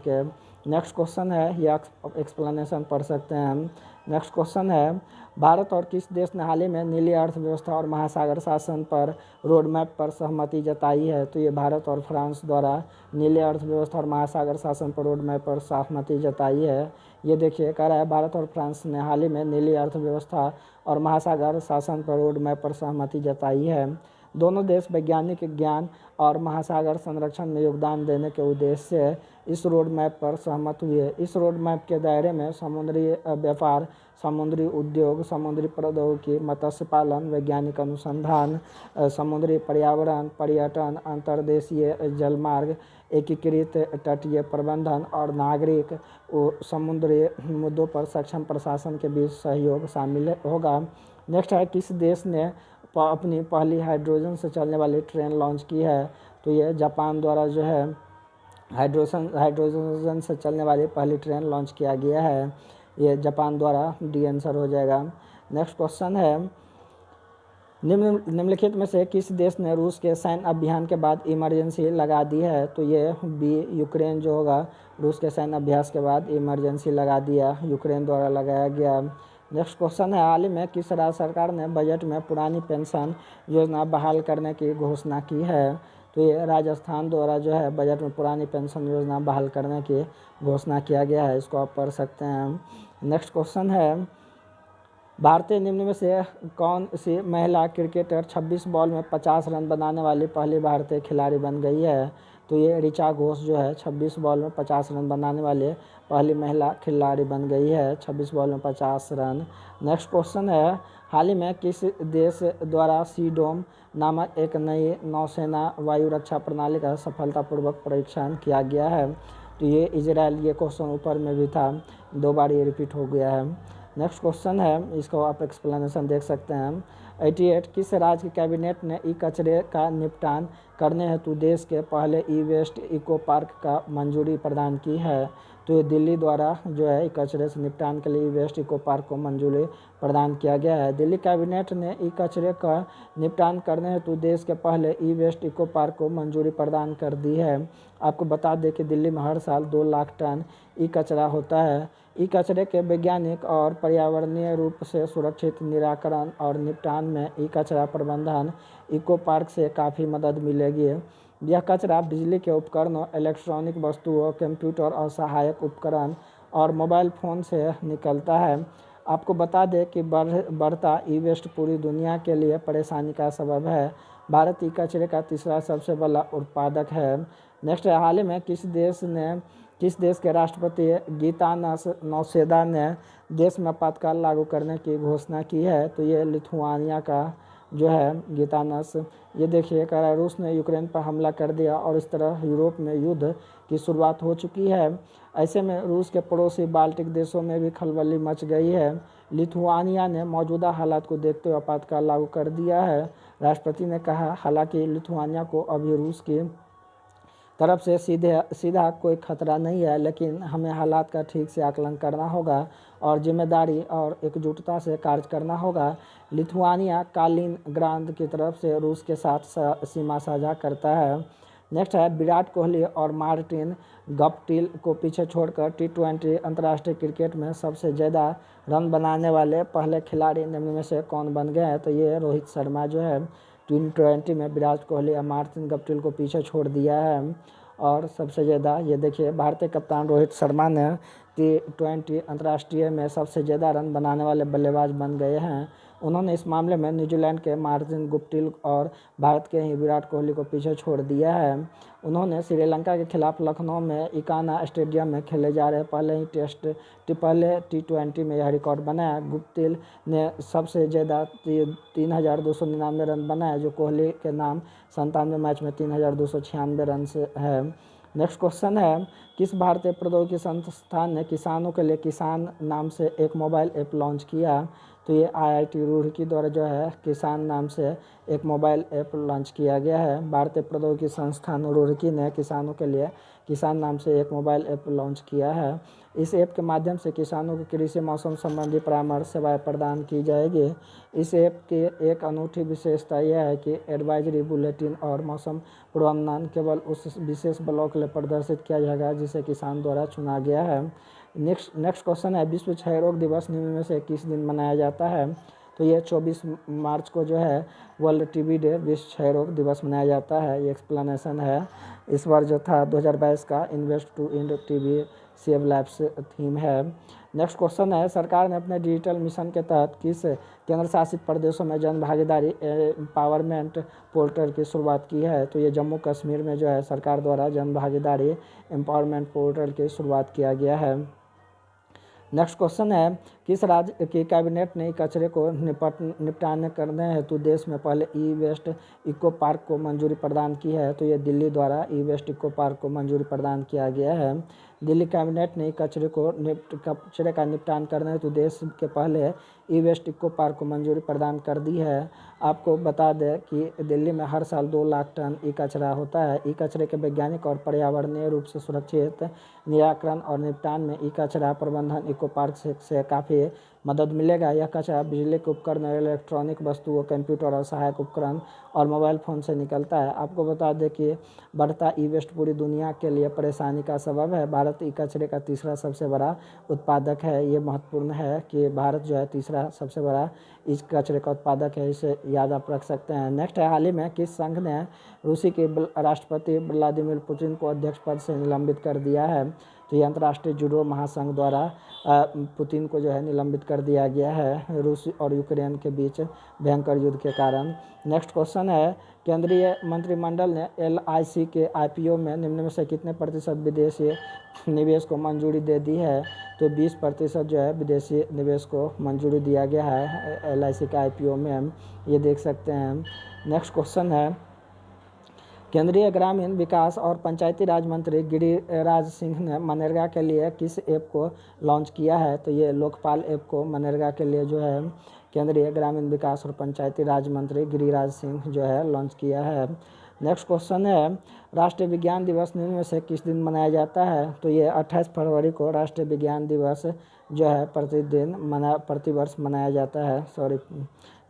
Speaker 2: के। नेक्स्ट क्वेश्चन है, ये एक्सप्लेनेशन पढ़ सकते हैं हम। नेक्स्ट क्वेश्चन है, भारत और किस देश ने हाल ही में नीली अर्थव्यवस्था और महासागर शासन पर रोड मैप पर सहमति जताई है। तो ये भारत और फ्रांस द्वारा नीली अर्थव्यवस्था और महासागर शासन पर रोड मैप पर सहमति जताई है। ये देखिए कह रहा है, भारत और फ्रांस ने हाल ही में नीली अर्थव्यवस्था और महासागर शासन पर रोड मैप पर सहमति जताई है। दोनों देश वैज्ञानिक ज्ञान और महासागर संरक्षण में योगदान देने के उद्देश्य से इस रोड मैप पर सहमत हुए। इस रोड मैप के दायरे में समुद्री व्यापार, समुद्री उद्योग, समुद्री प्रौद्योगिकी, मत्स्य पालन, वैज्ञानिक अनुसंधान, समुद्री पर्यावरण, पर्यटन, अंतर्देशीय जलमार्ग, एकीकृत तटीय प्रबंधन और नागरिक समुद्री मुद्दों पर सक्षम प्रशासन के बीच सहयोग शामिल होगा। नेक्स्ट है, किस देश ने अपनी पहली हाइड्रोजन से चलने वाली ट्रेन लॉन्च की है। तो ये जापान द्वारा जो है हाइड्रोजन से चलने वाली पहली ट्रेन लॉन्च किया गया है। ये जापान द्वारा डी आंसर हो जाएगा। नेक्स्ट क्वेश्चन है, निम्नलिखित में से किस देश ने रूस के सैन्य अभियान के बाद इमरजेंसी लगा दी है। तो ये बी यूक्रेन जो होगा, रूस के सैन्य अभ्यास के बाद इमरजेंसी लगा दिया, यूक्रेन द्वारा लगाया गया। नेक्स्ट क्वेश्चन है, हाल ही में किस राज्य सरकार ने बजट में पुरानी पेंशन योजना बहाल करने की घोषणा की है। तो ये राजस्थान द्वारा जो है बजट में पुरानी पेंशन योजना बहाल करने की घोषणा किया गया है। इसको आप पढ़ सकते हैं। नेक्स्ट क्वेश्चन है, भारतीय निम्न में से कौन सी महिला क्रिकेटर 26 बॉल में 50 रन बनाने वाली पहली भारतीय खिलाड़ी बन गई है। तो ये ऋचा घोष जो है 26 बॉल में 50 रन बनाने वाले पहली महिला खिलाड़ी बन गई है, 26 बॉल में 50 रन। नेक्स्ट क्वेश्चन है, हाल ही में किस देश द्वारा सीडोम नामक एक नई नौसेना वायु रक्षा प्रणाली का सफलतापूर्वक परीक्षण किया गया है। तो ये इजराइल, ये क्वेश्चन ऊपर में भी था, 2 बार ये रिपीट हो गया है। नेक्स्ट क्वेश्चन है, इसको आप एक्सप्लेनेशन देख सकते हैं। 88 किस राज्य की कैबिनेट ने ई कचरे का निपटान करने हेतु देश के पहले ई वेस्ट इको पार्क का मंजूरी प्रदान की है। तो ये दिल्ली द्वारा जो है ई कचरे से निपटान के लिए ई वेस्ट इको पार्क को मंजूरी प्रदान किया गया है। दिल्ली कैबिनेट ने ई कचरे का निपटान करने हेतु देश के पहले ई वेस्ट इको पार्क को मंजूरी प्रदान कर दी है। आपको बता दें कि दिल्ली में हर साल 2 लाख टन ई कचरा होता है। ई कचरे के वैज्ञानिक और पर्यावरणीय रूप से सुरक्षित निराकरण और निपटान में ई कचरा प्रबंधन इको पार्क से काफ़ी मदद मिलेगी। यह कचरा बिजली के उपकरणों, इलेक्ट्रॉनिक वस्तुओं, कंप्यूटर और सहायक उपकरण और मोबाइल फ़ोन से निकलता है। आपको बता दें कि बढ़ता ई वेस्ट पूरी दुनिया के लिए परेशानी का सबब है। भारत ई कचरे का तीसरा सबसे बड़ा उत्पादक है। नेक्स्ट है, हाल ही में किस देश के राष्ट्रपति गीतानस नौसेदा ने देश में आपातकाल लागू करने की घोषणा की है। तो ये लिथुआनिया का जो है गीतानस। ये देखिए कह रहा है, रूस ने यूक्रेन पर हमला कर दिया और इस तरह यूरोप में युद्ध की शुरुआत हो चुकी है। ऐसे में रूस के पड़ोसी बाल्टिक देशों में भी खलबली मच गई है। लिथुआनिया ने मौजूदा हालात को देखते हुए आपातकाल लागू कर दिया है, राष्ट्रपति ने कहा। हालांकि लिथुआनिया को अभी रूस की तरफ से सीधा कोई खतरा नहीं है, लेकिन हमें हालात का ठीक से आकलन करना होगा और जिम्मेदारी और एकजुटता से कार्य करना होगा। लिथुआनिया कालिनग्राद की तरफ से रूस के साथ सीमा साझा करता है। नेक्स्ट है, विराट कोहली और मार्टिन गप्टिल को पीछे छोड़कर टी20 अंतर्राष्ट्रीय क्रिकेट में सबसे ज़्यादा रन बनाने वाले पहले खिलाड़ी निम्न में से कौन बन गए हैं। तो ये रोहित शर्मा जो है टी20 में विराट कोहली और मार्टिन गप्टिल को पीछे छोड़ दिया है। और सबसे ज़्यादा ये देखिए भारतीय कप्तान रोहित शर्मा ने T20 अंतर्राष्ट्रीय में सबसे ज़्यादा रन बनाने वाले बल्लेबाज बन गए हैं। उन्होंने इस मामले में न्यूजीलैंड के मार्टिन गुप्टिल और भारत के ही विराट कोहली को पीछे छोड़ दिया है। उन्होंने श्रीलंका के खिलाफ लखनऊ में इकाना स्टेडियम में खेले जा रहे पहले T20 में यह रिकॉर्ड बनाया। गुप्टिल ने सबसे ज़्यादा 3,299 रन बनाए, जो कोहली के नाम 97 मैच में 3,296 रन से है। नेक्स्ट क्वेश्चन है, किस भारतीय प्रौद्योगिकी संस्थान ने किसानों के लिए किसान नाम से एक मोबाइल ऐप लॉन्च किया? तो ये IIT रुड़की द्वारा जो है किसान नाम से एक मोबाइल ऐप लॉन्च किया गया है। भारतीय प्रौद्योगिकी संस्थान रुड़की ने किसानों के लिए किसान नाम से एक मोबाइल ऐप लॉन्च किया है। इस ऐप के माध्यम से किसानों को कृषि मौसम संबंधी परामर्श सेवाएं प्रदान की जाएगी। इस ऐप की एक अनूठी विशेषता यह है कि एडवाइजरी, बुलेटिन और मौसम पूर्वानुमान केवल उस विशेष ब्लॉक के लिए प्रदर्शित किया जाएगा जिसे किसान द्वारा चुना गया है। नेक्स्ट क्वेश्चन है, विश्व क्षय रोग दिवस निम्न में से किस दिन मनाया जाता है? तो ये 24 मार्च को जो है वर्ल्ड टीबी डे, विश्व क्षय रोग दिवस मनाया जाता है। ये एक्सप्लेनेशन है। इस बार जो था 2022 का invest to end TB save lives theme है। नेक्स्ट क्वेश्चन है, सरकार ने अपने डिजिटल मिशन के तहत किस केंद्र शासित प्रदेशों में जन भागीदारी एम्पावरमेंट पोर्टल की शुरुआत की है? तो ये जम्मू कश्मीर में जो है सरकार द्वारा जन भागीदारी एम्पावरमेंट पोर्टल की शुरुआत किया गया है। नेक्स्ट क्वेश्चन है, किस राज्य की कैबिनेट ने कचरे को निपटान करने हेतु देश में पहले ई वेस्ट इको पार्क को मंजूरी प्रदान की है? तो ये दिल्ली द्वारा ई वेस्ट इको पार्क को मंजूरी प्रदान किया गया है। दिल्ली कैबिनेट ने कचरे का निपटान करने हेतु देश के पहले ई वेस्ट इको पार्क को मंजूरी प्रदान कर दी है। आपको बता दें कि दिल्ली में हर साल 2 लाख टन ई कचरा होता है। ई कचरे के वैज्ञानिक और पर्यावरणीय रूप से सुरक्षित निराकरण और निपटान में ई कचरा प्रबंधन इको पार्क से काफ़ी मदद मिलेगा। यह कचरा बिजली के उपकरण, इलेक्ट्रॉनिक वस्तुओं, कंप्यूटर और सहायक उपकरण और मोबाइल फ़ोन से निकलता है। आपको बता दें कि बढ़ता ई वेस्ट पूरी दुनिया के लिए परेशानी का सबब है। भारत ई कचरे का तीसरा सबसे बड़ा उत्पादक है। ये महत्वपूर्ण है कि भारत जो है तीसरा सबसे बड़ा इस कचरे का उत्पादक है, इसे याद आप रख सकते हैं। नेक्स्ट है, हाल ही में किस संघ ने रूसी के राष्ट्रपति व्लादिमीर पुतिन को अध्यक्ष पद से निलंबित कर दिया है? तो ये अंतर्राष्ट्रीय जूडो महासंघ द्वारा पुतिन को जो है निलंबित कर दिया गया है रूस और यूक्रेन के बीच भयंकर युद्ध के कारण। नेक्स्ट क्वेश्चन है, केंद्रीय मंत्रिमंडल ने LIC के IPO में निम्न में से कितने प्रतिशत विदेशी निवेश को मंजूरी दे दी है? तो 20% जो है विदेशी निवेश को मंजूरी दिया गया है LIC के IPO में, हम ये देख सकते हैं। नेक्स्ट क्वेश्चन है, केंद्रीय ग्रामीण विकास और पंचायती राज मंत्री गिरिराज सिंह ने मनरेगा के लिए किस ऐप को लॉन्च किया है? तो ये लोकपाल ऐप को मनरेगा के लिए जो है केंद्रीय ग्रामीण विकास और पंचायती राज मंत्री गिरिराज सिंह जो है लॉन्च किया है। नेक्स्ट क्वेश्चन है, राष्ट्रीय विज्ञान दिवस निम्न में से किस दिन मनाया जाता है? तो ये 28 फरवरी को राष्ट्रीय विज्ञान दिवस जो है प्रतिवर्ष मनाया जाता है।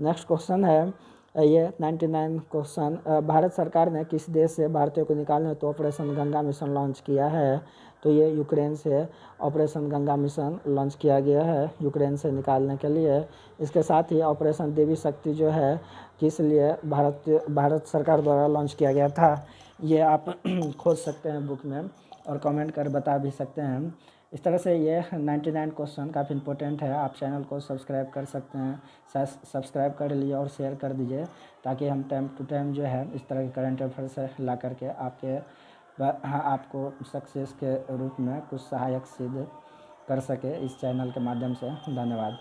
Speaker 2: नेक्स्ट क्वेश्चन है, ये 99 क्वेश्चन, भारत सरकार ने किस देश से भारतीयों को निकालने हेतु ऑपरेशन गंगा मिशन लॉन्च किया है? तो ये यूक्रेन से ऑपरेशन गंगा मिशन लॉन्च किया गया है यूक्रेन से निकालने के लिए। इसके साथ ही ऑपरेशन देवी शक्ति जो है किस लिए भारत सरकार द्वारा लॉन्च किया गया था, ये आप खोज सकते हैं बुक में और कमेंट कर बता भी सकते हैं। इस तरह से ये 99 क्वेश्चन काफ़ी इंपॉर्टेंट है। आप चैनल को सब्सक्राइब कर सकते हैं, सब्सक्राइब कर लीजिए और शेयर कर दीजिए ताकि हम टाइम टू टाइम जो है इस तरह के करंट अफेयर्स ला करके आपको सक्सेस के रूप में कुछ सहायक सिद्ध कर सके इस चैनल के माध्यम से। धन्यवाद।